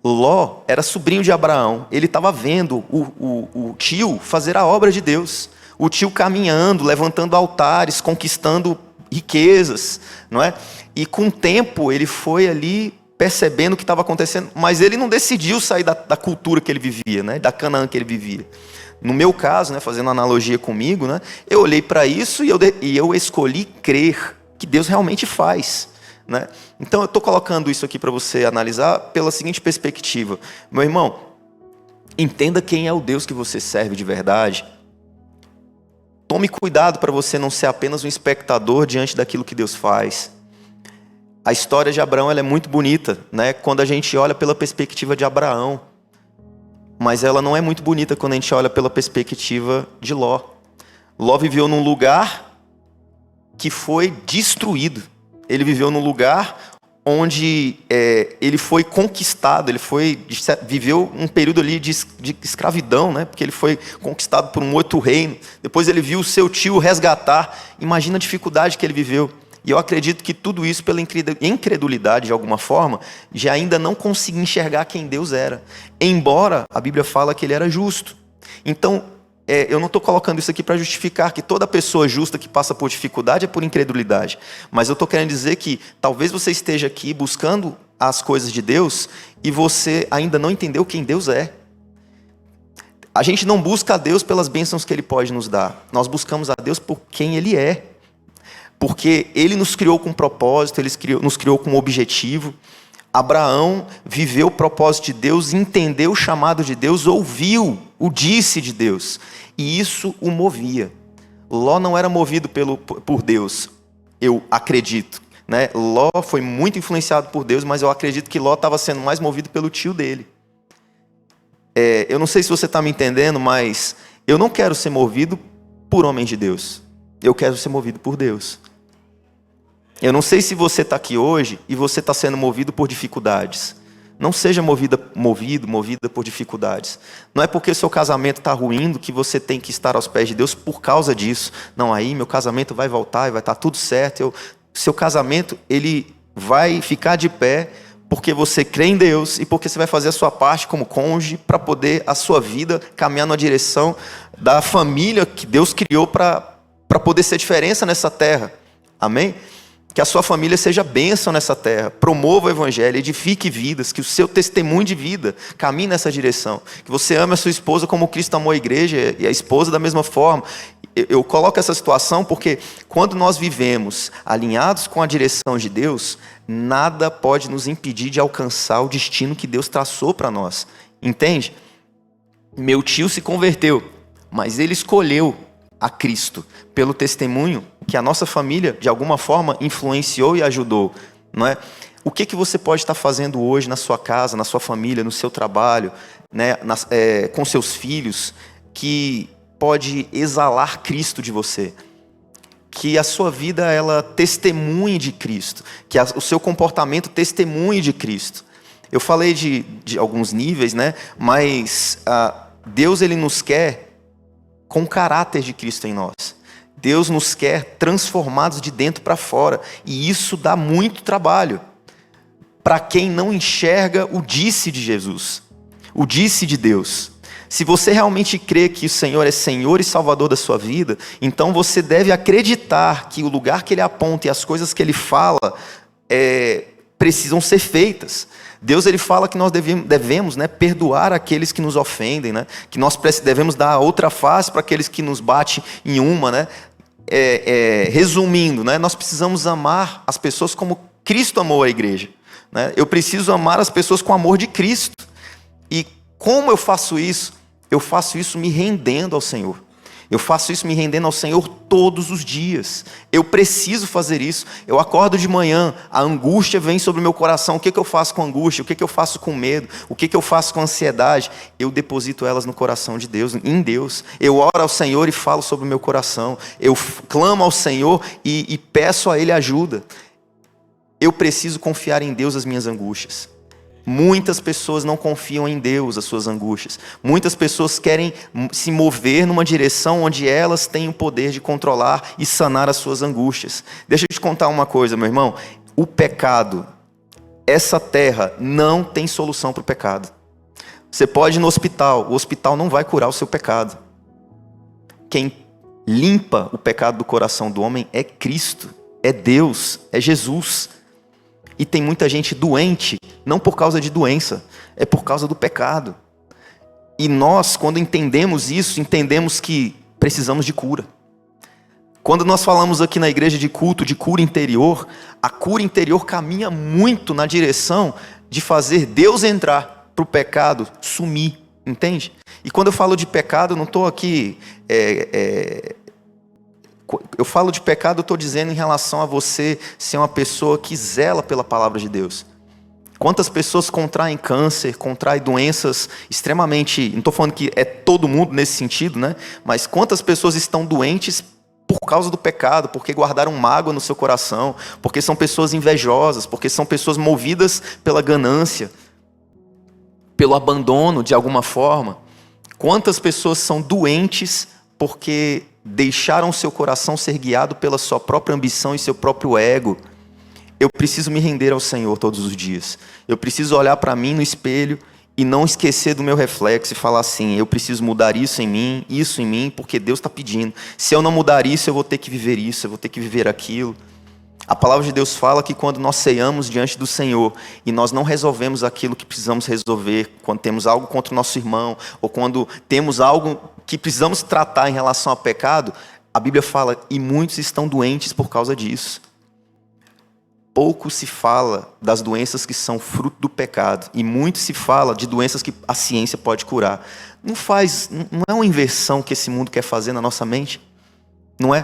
Ló era sobrinho de Abraão, ele estava vendo o tio fazer a obra de Deus, o tio caminhando, levantando altares, conquistando riquezas, não é? E com o tempo ele foi ali percebendo o que estava acontecendo, mas ele não decidiu sair da cultura que ele vivia, né? Da Canaã que ele vivia. No meu caso, né, fazendo analogia comigo, né, eu olhei para isso e eu escolhi crer que Deus realmente faz. Né? Então eu estou colocando isso aqui para você analisar pela seguinte perspectiva. Meu irmão, entenda quem é o Deus que você serve de verdade. Tome cuidado para você não ser apenas um espectador diante daquilo que Deus faz. A história de Abraão ela é muito bonita, né? Quando a gente olha pela perspectiva de Abraão. Mas ela não é muito bonita quando a gente olha pela perspectiva de Ló. Ló viveu num lugar que foi destruído. Ele viveu num lugar onde ele foi conquistado, viveu um período ali de escravidão, né? Porque ele foi conquistado por um outro reino. Depois ele viu o seu tio resgatar. Imagina a dificuldade que ele viveu. E eu acredito que tudo isso, pela incredulidade de alguma forma, já ainda não conseguia enxergar quem Deus era. Embora a Bíblia fala que ele era justo. Então, eu não estou colocando isso aqui para justificar que toda pessoa justa que passa por dificuldade é por incredulidade. Mas eu estou querendo dizer que talvez você esteja aqui buscando as coisas de Deus e você ainda não entendeu quem Deus é. A gente não busca a Deus pelas bênçãos que Ele pode nos dar. Nós buscamos a Deus por quem Ele é. Porque Ele nos criou com propósito, Ele nos criou com objetivo. Abraão viveu o propósito de Deus, entendeu o chamado de Deus, ouviu o disse de Deus. E isso o movia. Ló não era movido por Deus, eu acredito. Né? Ló foi muito influenciado por Deus, mas eu acredito que Ló estava sendo mais movido pelo tio dele. Eu não sei se você está me entendendo, mas eu não quero ser movido por homens de Deus. Eu quero ser movido por Deus. Eu não sei se você está aqui hoje e você está sendo movido por dificuldades. Não seja movida por dificuldades. Não é porque seu casamento está ruindo que você tem que estar aos pés de Deus por causa disso. Não, aí meu casamento vai voltar e vai estar tudo certo. Seu casamento ele vai ficar de pé porque você crê em Deus e porque você vai fazer a sua parte como cônjuge para poder a sua vida caminhar na direção da família que Deus criou para poder ser diferença nessa terra. Amém? Que a sua família seja bênção nessa terra, promova o evangelho, edifique vidas, que o seu testemunho de vida caminhe nessa direção, que você ame a sua esposa como Cristo amou a igreja e a esposa da mesma forma. Eu coloco essa situação porque quando nós vivemos alinhados com a direção de Deus, nada pode nos impedir de alcançar o destino que Deus traçou para nós, entende? Meu tio se converteu, mas ele escolheu a Cristo pelo testemunho que a nossa família, de alguma forma, influenciou e ajudou, não é? O que você pode estar fazendo hoje na sua casa, na sua família, no seu trabalho, né, com seus filhos, que pode exalar Cristo de você? Que a sua vida ela testemunhe de Cristo, que o seu comportamento testemunhe de Cristo. Eu falei de alguns níveis, né? Mas Deus ele nos quer com o caráter de Cristo em nós. Deus nos quer transformados de dentro para fora, e isso dá muito trabalho para quem não enxerga o disse de Jesus, o disse de Deus. Se você realmente crê que o Senhor é Senhor e Salvador da sua vida, então você deve acreditar que o lugar que Ele aponta e as coisas que Ele fala precisam ser feitas. Deus ele fala que nós devemos, né, perdoar aqueles que nos ofendem, né, que nós devemos dar outra face para aqueles que nos batem em uma. Né. Resumindo, né, nós precisamos amar as pessoas como Cristo amou a igreja. Né. Eu preciso amar as pessoas com o amor de Cristo. E como eu faço isso? Eu faço isso me rendendo ao Senhor. Eu faço isso me rendendo ao Senhor todos os dias. Eu preciso fazer isso. Eu acordo de manhã, a angústia vem sobre o meu coração. O que eu faço com angústia? O que eu faço com medo? O que eu faço com ansiedade? Eu deposito elas no coração de Deus, em Deus. Eu oro ao Senhor e falo sobre o meu coração. Eu clamo ao Senhor e peço a Ele ajuda. Eu preciso confiar em Deus as minhas angústias. Muitas pessoas não confiam em Deus as suas angústias. Muitas pessoas querem se mover numa direção onde elas têm o poder de controlar e sanar as suas angústias. Deixa eu te contar uma coisa, meu irmão. O pecado, essa terra não tem solução para o pecado. Você pode ir no hospital, o hospital não vai curar o seu pecado. Quem limpa o pecado do coração do homem é Cristo, é Deus, é Jesus. E tem muita gente doente, não por causa de doença, é por causa do pecado. E nós, quando entendemos isso, entendemos que precisamos de cura. Quando nós falamos aqui na igreja de culto, de cura interior, a cura interior caminha muito na direção de fazer Deus entrar para o pecado sumir, entende? E quando eu falo de pecado, eu não estou aqui... Eu falo de pecado, eu estou dizendo em relação a você ser uma pessoa que zela pela palavra de Deus. Quantas pessoas contraem câncer, contraem doenças extremamente... Não estou falando que é todo mundo nesse sentido, né? Mas quantas pessoas estão doentes por causa do pecado, porque guardaram mágoa no seu coração, porque são pessoas invejosas, porque são pessoas movidas pela ganância, pelo abandono de alguma forma. Quantas pessoas são doentes porque deixaram seu coração ser guiado pela sua própria ambição e seu próprio ego. Eu preciso me render ao Senhor todos os dias. Eu preciso olhar para mim no espelho e não esquecer do meu reflexo e falar assim, eu preciso mudar isso em mim, porque Deus está pedindo. Se eu não mudar isso, eu vou ter que viver isso, eu vou ter que viver aquilo. A palavra de Deus fala que quando nós ceamos diante do Senhor e nós não resolvemos aquilo que precisamos resolver, quando temos algo contra o nosso irmão, ou quando temos algo que precisamos tratar em relação ao pecado, a Bíblia fala, e muitos estão doentes por causa disso. Pouco se fala das doenças que são fruto do pecado, e muito se fala de doenças que a ciência pode curar. Não é uma inversão que esse mundo quer fazer na nossa mente? Não é?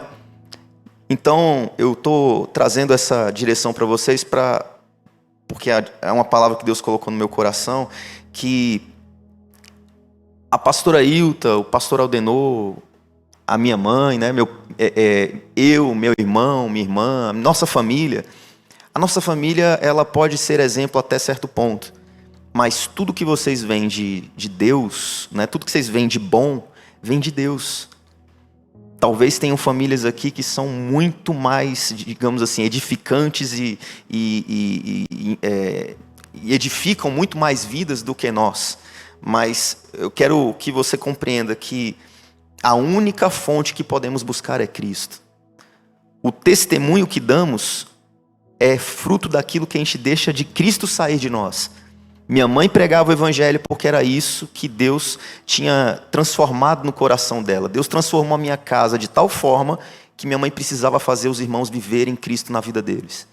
Então, eu estou trazendo essa direção para vocês, porque é uma palavra que Deus colocou no meu coração, que a pastora Ilta, o pastor Aldenor, a minha mãe, né, eu, meu irmão, minha irmã, nossa família, ela pode ser exemplo até certo ponto, mas tudo que vocês veem de Deus, né, tudo que vocês veem de bom, vem de Deus. Talvez tenham famílias aqui que são muito mais, digamos assim, edificantes e edificam muito mais vidas do que nós. Mas eu quero que você compreenda que a única fonte que podemos buscar é Cristo. O testemunho que damos é fruto daquilo que a gente deixa de Cristo sair de nós. Minha mãe pregava o evangelho porque era isso que Deus tinha transformado no coração dela. Deus transformou a minha casa de tal forma que minha mãe precisava fazer os irmãos viverem Cristo na vida deles.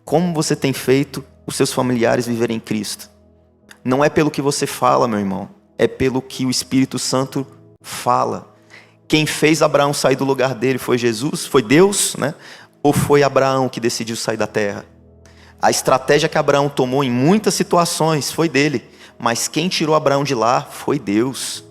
Como você tem feito os seus familiares viverem Cristo? Não é pelo que você fala, meu irmão. É pelo que o Espírito Santo fala. Quem fez Abraão sair do lugar dele foi Jesus? Foi Deus, né? Ou foi Abraão que decidiu sair da terra? A estratégia que Abraão tomou em muitas situações foi dele. Mas quem tirou Abraão de lá foi Deus.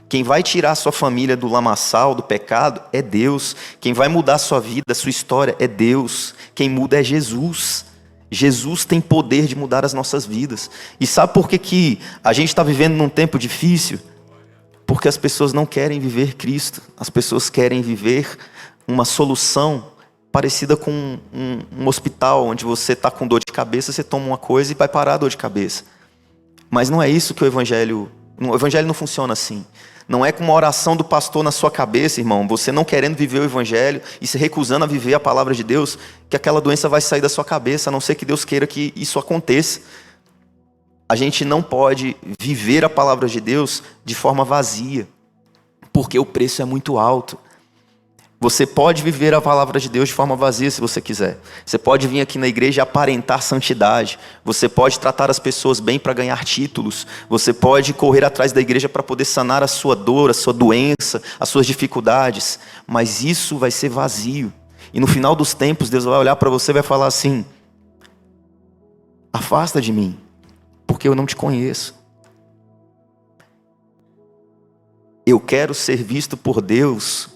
Quem vai tirar a sua família do lamaçal, do pecado, é Deus. Quem vai mudar a sua vida, a sua história, é Deus. Quem muda é Jesus. Jesus tem poder de mudar as nossas vidas. E sabe por que a gente está vivendo num tempo difícil? Porque as pessoas não querem viver Cristo. As pessoas querem viver uma solução parecida com um hospital, onde você está com dor de cabeça, você toma uma coisa e vai parar a dor de cabeça. Mas não é isso que o Evangelho não funciona assim. Não é com uma oração do pastor na sua cabeça, irmão, você não querendo viver o Evangelho e se recusando a viver a palavra de Deus, que aquela doença vai sair da sua cabeça, a não ser que Deus queira que isso aconteça. A gente não pode viver a palavra de Deus de forma vazia, porque o preço é muito alto. Você pode viver a palavra de Deus de forma vazia se você quiser. Você pode vir aqui na igreja e aparentar santidade. Você pode tratar as pessoas bem para ganhar títulos. Você pode correr atrás da igreja para poder sanar a sua dor, a sua doença, as suas dificuldades. Mas isso vai ser vazio. E no final dos tempos, Deus vai olhar para você e vai falar assim: afasta de mim, porque eu não te conheço. Eu quero ser visto por Deus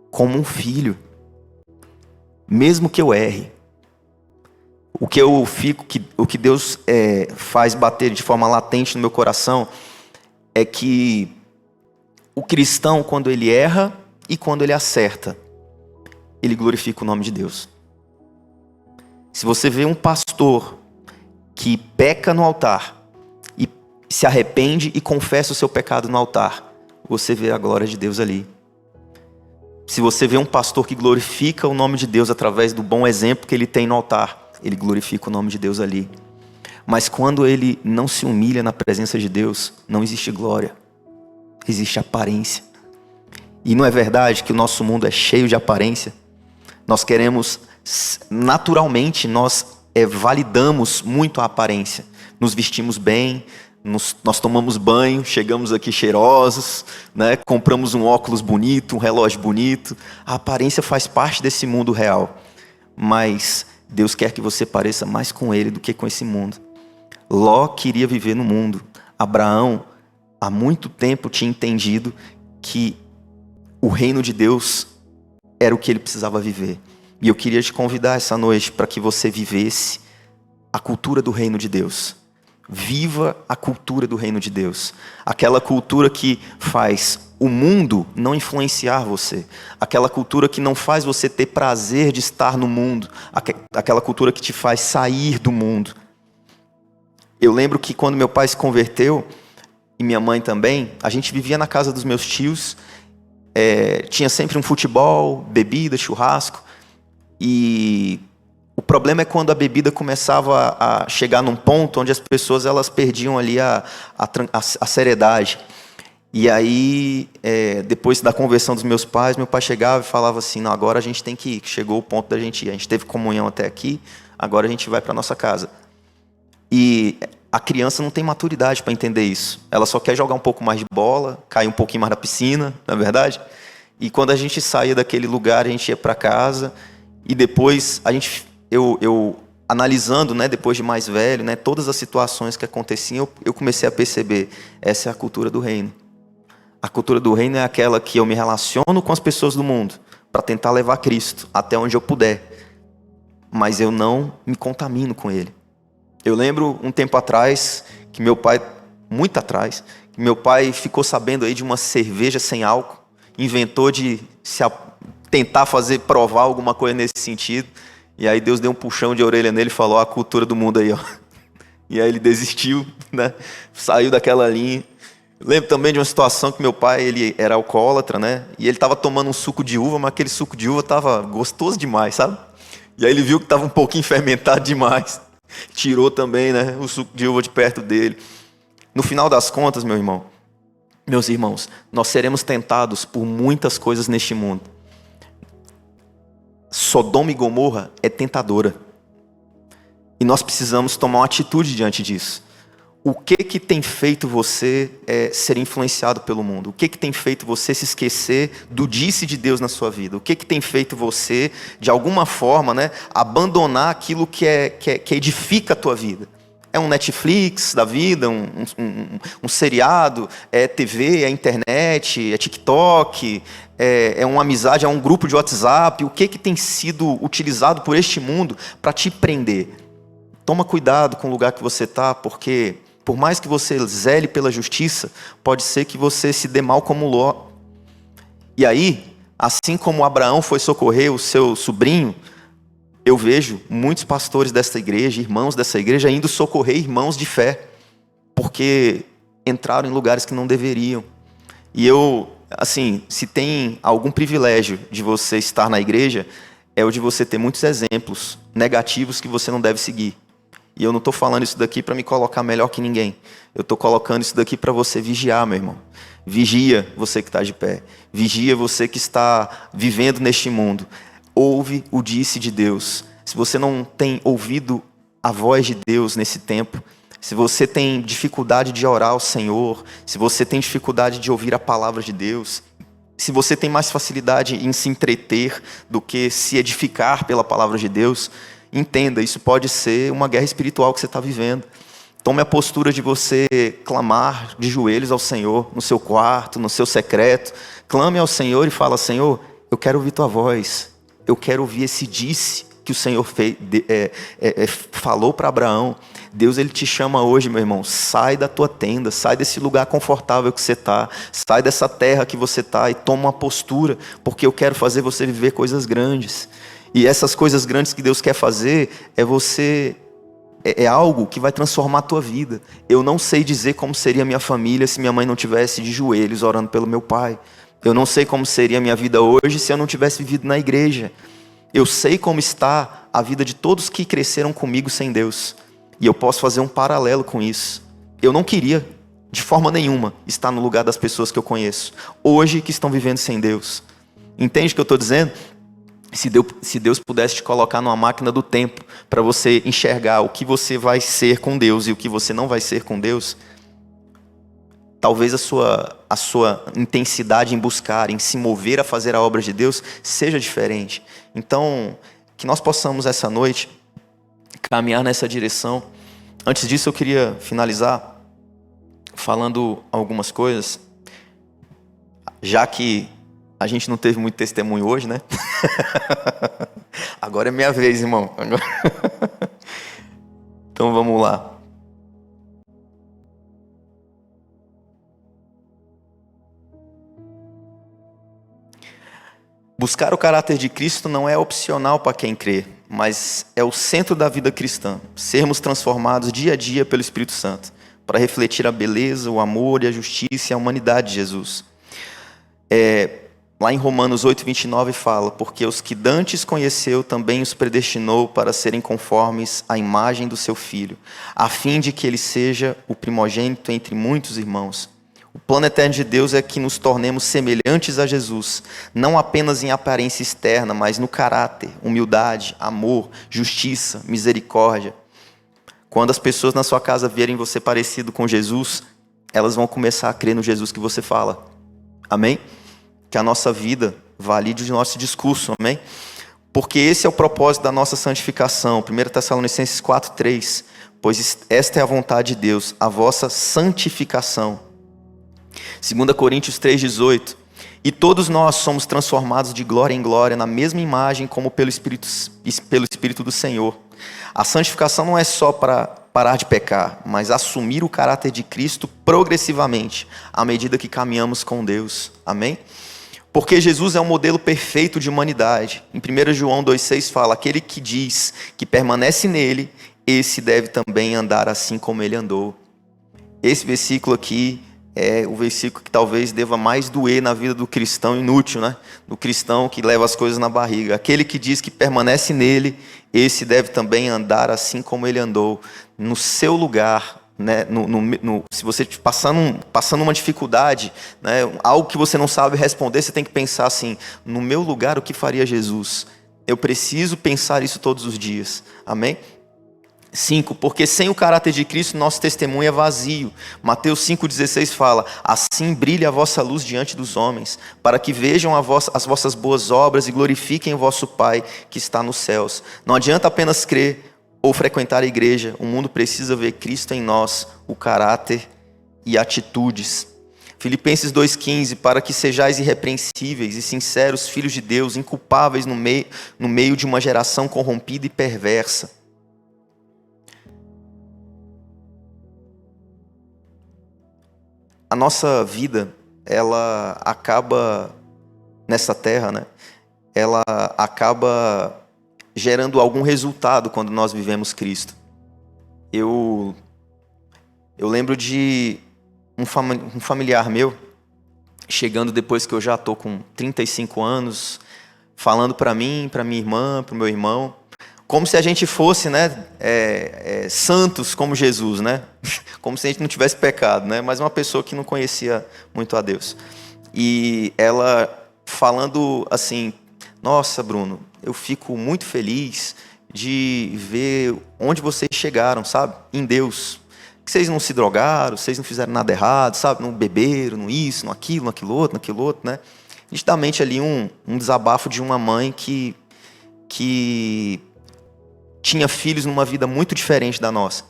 como um filho, mesmo que eu erre. O que Deus faz bater de forma latente no meu coração é que o cristão, quando ele erra e quando ele acerta, ele glorifica o nome de Deus. Se você vê um pastor que peca no altar e se arrepende e confessa o seu pecado no altar, você vê a glória de Deus ali. Se você vê um pastor que glorifica o nome de Deus através do bom exemplo que ele tem no altar, ele glorifica o nome de Deus ali. Mas quando ele não se humilha na presença de Deus, não existe glória, existe aparência. E não é verdade que o nosso mundo é cheio de aparência? Nós queremos, naturalmente, nós validamos muito a aparência. Nos vestimos bem, nós tomamos banho, chegamos aqui cheirosos, né? Compramos um óculos bonito, um relógio bonito. A aparência faz parte desse mundo real. Mas Deus quer que você pareça mais com Ele do que com esse mundo. Ló queria viver no mundo. Abraão, há muito tempo, tinha entendido que o reino de Deus era o que ele precisava viver. E eu queria te convidar essa noite para que você vivesse a cultura do reino de Deus. Viva a cultura do reino de Deus. Aquela cultura que faz o mundo não influenciar você. Aquela cultura que não faz você ter prazer de estar no mundo. Aquela cultura que te faz sair do mundo. Eu lembro que quando meu pai se converteu, e minha mãe também, a gente vivia na casa dos meus tios. Tinha sempre um futebol, bebida, churrasco. E o problema é quando a bebida começava a chegar num ponto onde as pessoas elas perdiam ali a seriedade. E aí, depois da conversão dos meus pais, meu pai chegava e falava assim: não, agora a gente tem que ir, chegou o ponto da gente ir. A gente teve comunhão até aqui, agora a gente vai para nossa casa. E a criança não tem maturidade para entender isso. Ela só quer jogar um pouco mais de bola, cair um pouquinho mais na piscina, não é verdade? E quando a gente saía daquele lugar, a gente ia para casa. E depois, eu analisando, né, depois de mais velho, né, todas as situações que aconteciam, eu comecei a perceber, essa é a cultura do reino. A cultura do reino é aquela que eu me relaciono com as pessoas do mundo para tentar levar Cristo até onde eu puder. Mas eu não me contamino com Ele. Eu lembro um tempo atrás, que meu pai, muito atrás, que meu pai ficou sabendo aí de uma cerveja sem álcool, inventou de tentar provar alguma coisa nesse sentido. E aí Deus deu um puxão de orelha nele e falou: a cultura do mundo aí, ó. E aí ele desistiu, né? Saiu daquela linha. Lembro também de uma situação que meu pai, ele era alcoólatra, né? E ele estava tomando um suco de uva, mas aquele suco de uva estava gostoso demais, sabe? E aí ele viu que estava um pouquinho fermentado demais. Tirou também, né, o suco de uva de perto dele. No final das contas, meus irmãos, nós seremos tentados por muitas coisas neste mundo. Sodoma e Gomorra é tentadora. E nós precisamos tomar uma atitude diante disso. o que tem feito você ser influenciado pelo mundo? O que tem feito você se esquecer do disse de Deus na sua vida? O que tem feito você, de alguma forma, né, abandonar aquilo que edifica a tua vida? É um Netflix da vida, um seriado, é TV, é internet, é TikTok, é uma amizade, é um grupo de WhatsApp? O que tem sido utilizado por este mundo para te prender? Toma cuidado com o lugar que você está, porque por mais que você zele pela justiça, pode ser que você se dê mal como Ló. E aí, assim como Abraão foi socorrer o seu sobrinho, eu vejo muitos pastores dessa igreja, irmãos dessa igreja, indo socorrer irmãos de fé, porque entraram em lugares que não deveriam. E eu, assim, se tem algum privilégio de você estar na igreja, é o de você ter muitos exemplos negativos que você não deve seguir. E eu não estou falando isso daqui para me colocar melhor que ninguém. Eu estou colocando isso daqui para você vigiar, meu irmão. Vigia você que está de pé. Vigia você que está vivendo neste mundo. Ouve o disse de Deus. Se você não tem ouvido a voz de Deus nesse tempo, se você tem dificuldade de orar ao Senhor, se você tem dificuldade de ouvir a palavra de Deus, se você tem mais facilidade em se entreter do que se edificar pela palavra de Deus, entenda, isso pode ser uma guerra espiritual que você está vivendo. Tome a postura de você clamar de joelhos ao Senhor, no seu quarto, no seu secreto. Clame ao Senhor e fala: Senhor, eu quero ouvir tua voz. Eu quero ouvir esse disse que o Senhor falou para Abraão. Deus, Ele te chama hoje, meu irmão. Sai da tua tenda, sai desse lugar confortável que você está, sai dessa terra que você está e toma uma postura, porque eu quero fazer você viver coisas grandes. E essas coisas grandes que Deus quer fazer é algo que vai transformar a tua vida. Eu não sei dizer como seria a minha família se minha mãe não tivesse de joelhos orando pelo meu pai. Eu não sei como seria a minha vida hoje se eu não tivesse vivido na igreja. Eu sei como está a vida de todos que cresceram comigo sem Deus. E eu posso fazer um paralelo com isso. Eu não queria, de forma nenhuma, estar no lugar das pessoas que eu conheço, hoje que estão vivendo sem Deus. Entende o que eu estou dizendo? Se Deus pudesse te colocar numa máquina do tempo para você enxergar o que você vai ser com Deus e o que você não vai ser com Deus, talvez a sua intensidade em buscar, em se mover a fazer a obra de Deus seja diferente. Então, que nós possamos essa noite caminhar nessa direção. Antes disso, eu queria finalizar falando algumas coisas, já que a gente não teve muito testemunho hoje, né? Agora é minha vez, irmão. Então vamos lá. Buscar o caráter de Cristo não é opcional para quem crê, mas é o centro da vida cristã. Sermos transformados dia a dia pelo Espírito Santo, para refletir a beleza, o amor e a justiça e a humanidade de Jesus. Lá em Romanos 8:29 fala: porque os que dantes conheceu também os predestinou para serem conformes à imagem do seu Filho, a fim de que ele seja o primogênito entre muitos irmãos. O plano eterno de Deus é que nos tornemos semelhantes a Jesus, não apenas em aparência externa, mas no caráter, humildade, amor, justiça, misericórdia. Quando as pessoas na sua casa verem você parecido com Jesus, elas vão começar a crer no Jesus que você fala. Amém? Que a nossa vida valide o nosso discurso, amém? Porque esse é o propósito da nossa santificação. 1 Tessalonicenses 4:3, pois esta é a vontade de Deus, a vossa santificação. 2 Coríntios 3:18, e todos nós somos transformados de glória em glória na mesma imagem como pelo Espírito do Senhor. A santificação não é só para parar de pecar, mas assumir o caráter de Cristo progressivamente, à medida que caminhamos com Deus, amém? Porque Jesus é um modelo perfeito de humanidade. Em 1 João 2,6 fala: aquele que diz que permanece nele, esse deve também andar assim como ele andou. Esse versículo aqui é o versículo que talvez deva mais doer na vida do cristão inútil, né? Do cristão que leva as coisas na barriga. Aquele que diz que permanece nele, esse deve também andar assim como ele andou. No seu lugar, né? Se você passando uma dificuldade, né? Algo que você não sabe responder, você tem que pensar assim: no meu lugar, o que faria Jesus? Eu preciso pensar isso todos os dias. Amém? 5. Porque sem o caráter de Cristo, nosso testemunho é vazio. Mateus 5,16 fala: assim brilha a vossa luz diante dos homens, para que vejam as vossas boas obras e glorifiquem o vosso Pai que está nos céus. Não adianta apenas crer ou frequentar a igreja. O mundo precisa ver Cristo em nós, o caráter e atitudes. Filipenses 2,15, para que sejais irrepreensíveis e sinceros, filhos de Deus, inculpáveis no meio de uma geração corrompida e perversa. A nossa vida, ela acaba nessa terra, né? Ela acaba gerando algum resultado quando nós vivemos Cristo. Eu lembro de um familiar meu, chegando depois que eu já estou com 35 anos, falando para mim, para minha irmã, para o meu irmão, como se a gente fosse, né, santos como Jesus, né? Como se a gente não tivesse pecado, né? Mas uma pessoa que não conhecia muito a Deus. E ela falando assim: nossa, Bruno, eu fico muito feliz de ver onde vocês chegaram, sabe? Em Deus. Que vocês não se drogaram, vocês não fizeram nada errado, sabe? Não beberam, não isso, não aquilo, naquilo outro, né? Nitidamente ali um desabafo de uma mãe que tinha filhos numa vida muito diferente da nossa.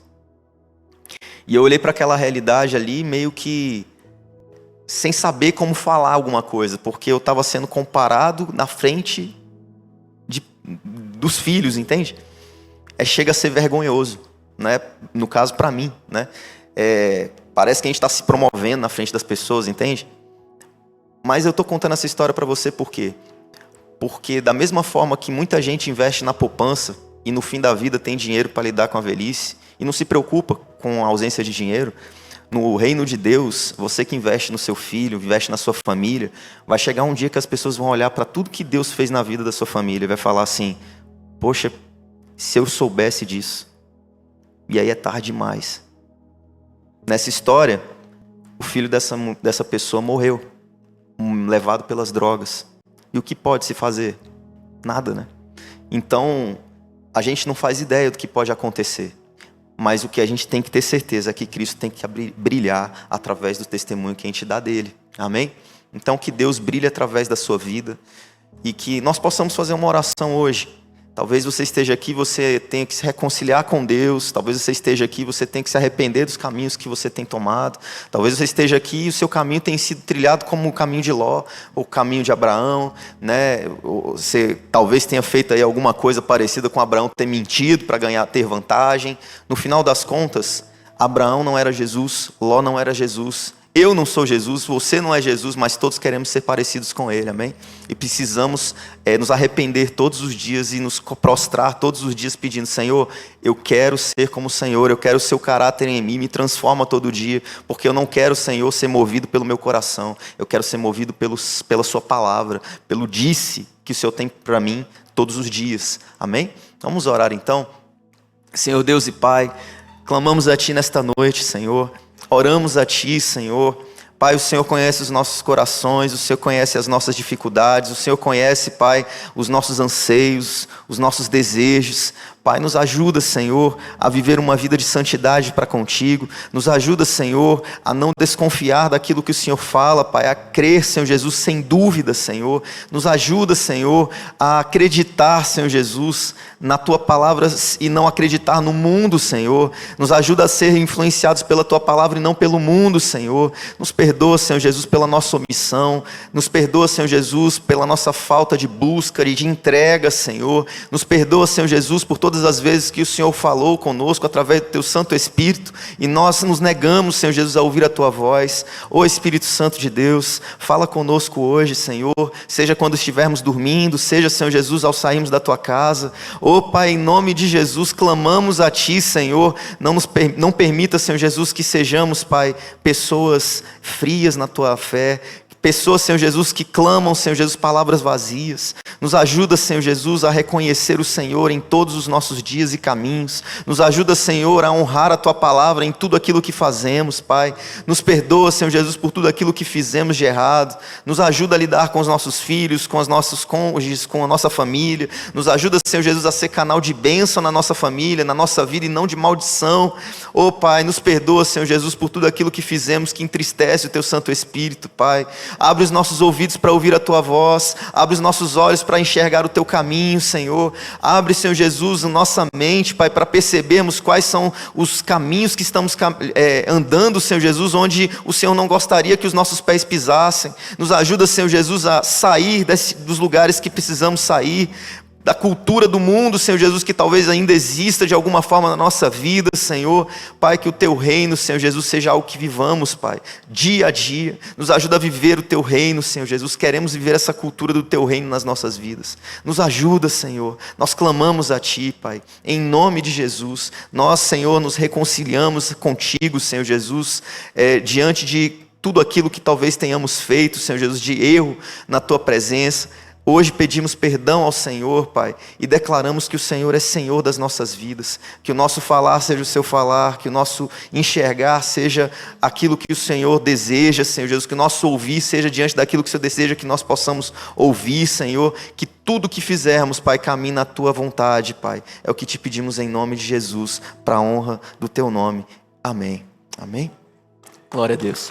E eu olhei para aquela realidade ali meio que sem saber como falar alguma coisa, porque eu estava sendo comparado na frente dos filhos, entende? Chega a ser vergonhoso, né? No caso, para mim, né? Parece que a gente está se promovendo na frente das pessoas, entende? Mas eu estou contando essa história para você por quê? Porque da mesma forma que muita gente investe na poupança e no fim da vida tem dinheiro para lidar com a velhice e não se preocupa com a ausência de dinheiro, no reino de Deus, você que investe no seu filho, investe na sua família, vai chegar um dia que as pessoas vão olhar para tudo que Deus fez na vida da sua família e vai falar assim: poxa, se eu soubesse disso. E aí é tarde demais. Nessa história, o filho dessa pessoa morreu, levado pelas drogas. E o que pode se fazer? Nada, né? Então, a gente não faz ideia do que pode acontecer. Mas o que a gente tem que ter certeza é que Cristo tem que brilhar através do testemunho que a gente dá dele. Amém? Então que Deus brilhe através da sua vida e que nós possamos fazer uma oração hoje. Talvez você esteja aqui, você tenha que se reconciliar com Deus. Talvez você esteja aqui, você tenha que se arrepender dos caminhos que você tem tomado. Talvez você esteja aqui e o seu caminho tenha sido trilhado como o caminho de Ló, ou o caminho de Abraão, né? Você talvez tenha feito aí alguma coisa parecida com Abraão, ter mentido para ter vantagem. No final das contas, Abraão não era Jesus, Ló não era Jesus. Eu não sou Jesus, você não é Jesus, mas todos queremos ser parecidos com Ele, amém? E precisamos nos arrepender todos os dias e nos prostrar todos os dias pedindo: Senhor, eu quero ser como o Senhor, eu quero o seu caráter em mim, me transforma todo dia, porque eu não quero, Senhor, ser movido pelo meu coração, eu quero ser movido pela sua palavra, pelo disse que o Senhor tem para mim todos os dias, amém? Vamos orar então. Senhor Deus e Pai, clamamos a Ti nesta noite, Senhor. Oramos a Ti, Senhor. Pai, o Senhor conhece os nossos corações, o Senhor conhece as nossas dificuldades, o Senhor conhece, Pai, os nossos anseios, os nossos desejos. Pai, nos ajuda, Senhor, a viver uma vida de santidade para contigo. Nos ajuda, Senhor, a não desconfiar daquilo que o Senhor fala, Pai, a crer, Senhor Jesus, sem dúvida, Senhor. Nos ajuda, Senhor, a acreditar, Senhor Jesus, na Tua palavra e não acreditar no mundo, Senhor. Nos ajuda a ser influenciados pela Tua palavra e não pelo mundo, Senhor. Nos perdoa, Senhor Jesus, pela nossa omissão. Nos perdoa, Senhor Jesus, pela nossa falta de busca e de entrega, Senhor. Nos perdoa, Senhor Jesus, por todas as vezes que o Senhor falou conosco através do Teu Santo Espírito e nós nos negamos, Senhor Jesus, a ouvir a Tua voz. Ô Espírito Santo de Deus, fala conosco hoje, Senhor, seja quando estivermos dormindo, seja, Senhor Jesus, ao sairmos da Tua casa. Ô Pai, em nome de Jesus, clamamos a Ti, Senhor, não permita, Senhor Jesus, que sejamos, Pai, pessoas frias na Tua fé, pessoas, Senhor Jesus, que clamam, Senhor Jesus, palavras vazias. Nos ajuda, Senhor Jesus, a reconhecer o Senhor em todos os nossos dias e caminhos. Nos ajuda, Senhor, a honrar a Tua palavra em tudo aquilo que fazemos, Pai. Nos perdoa, Senhor Jesus, por tudo aquilo que fizemos de errado. Nos ajuda a lidar com os nossos filhos, com os nossos cônjuges, com a nossa família. Nos ajuda, Senhor Jesus, a ser canal de bênção na nossa família, na nossa vida e não de maldição. Oh, Pai, nos perdoa, Senhor Jesus, por tudo aquilo que fizemos que entristece o Teu Santo Espírito, Pai. Abre os nossos ouvidos para ouvir a Tua voz. Abre os nossos olhos para enxergar o Teu caminho, Senhor. Abre, Senhor Jesus, a nossa mente, Pai, para percebermos quais são os caminhos que estamos andando, Senhor Jesus, onde o Senhor não gostaria que os nossos pés pisassem. Nos ajuda, Senhor Jesus, a sair dos lugares que precisamos sair, da cultura do mundo, Senhor Jesus, que talvez ainda exista de alguma forma na nossa vida, Senhor. Pai, que o Teu reino, Senhor Jesus, seja algo que vivamos, Pai, dia a dia. Nos ajuda a viver o Teu reino, Senhor Jesus. Queremos viver essa cultura do Teu reino nas nossas vidas. Nos ajuda, Senhor. Nós clamamos a Ti, Pai, em nome de Jesus. Nós, Senhor, nos reconciliamos contigo, Senhor Jesus, diante de tudo aquilo que talvez tenhamos feito, Senhor Jesus, de erro na Tua presença. Hoje pedimos perdão ao Senhor, Pai, e declaramos que o Senhor é Senhor das nossas vidas, que o nosso falar seja o Seu falar, que o nosso enxergar seja aquilo que o Senhor deseja, Senhor Jesus, que o nosso ouvir seja diante daquilo que o Senhor deseja que nós possamos ouvir, Senhor, que tudo que fizermos, Pai, caminhe na Tua vontade, Pai. É o que Te pedimos em nome de Jesus, para a honra do Teu nome. Amém. Amém. Glória a Deus.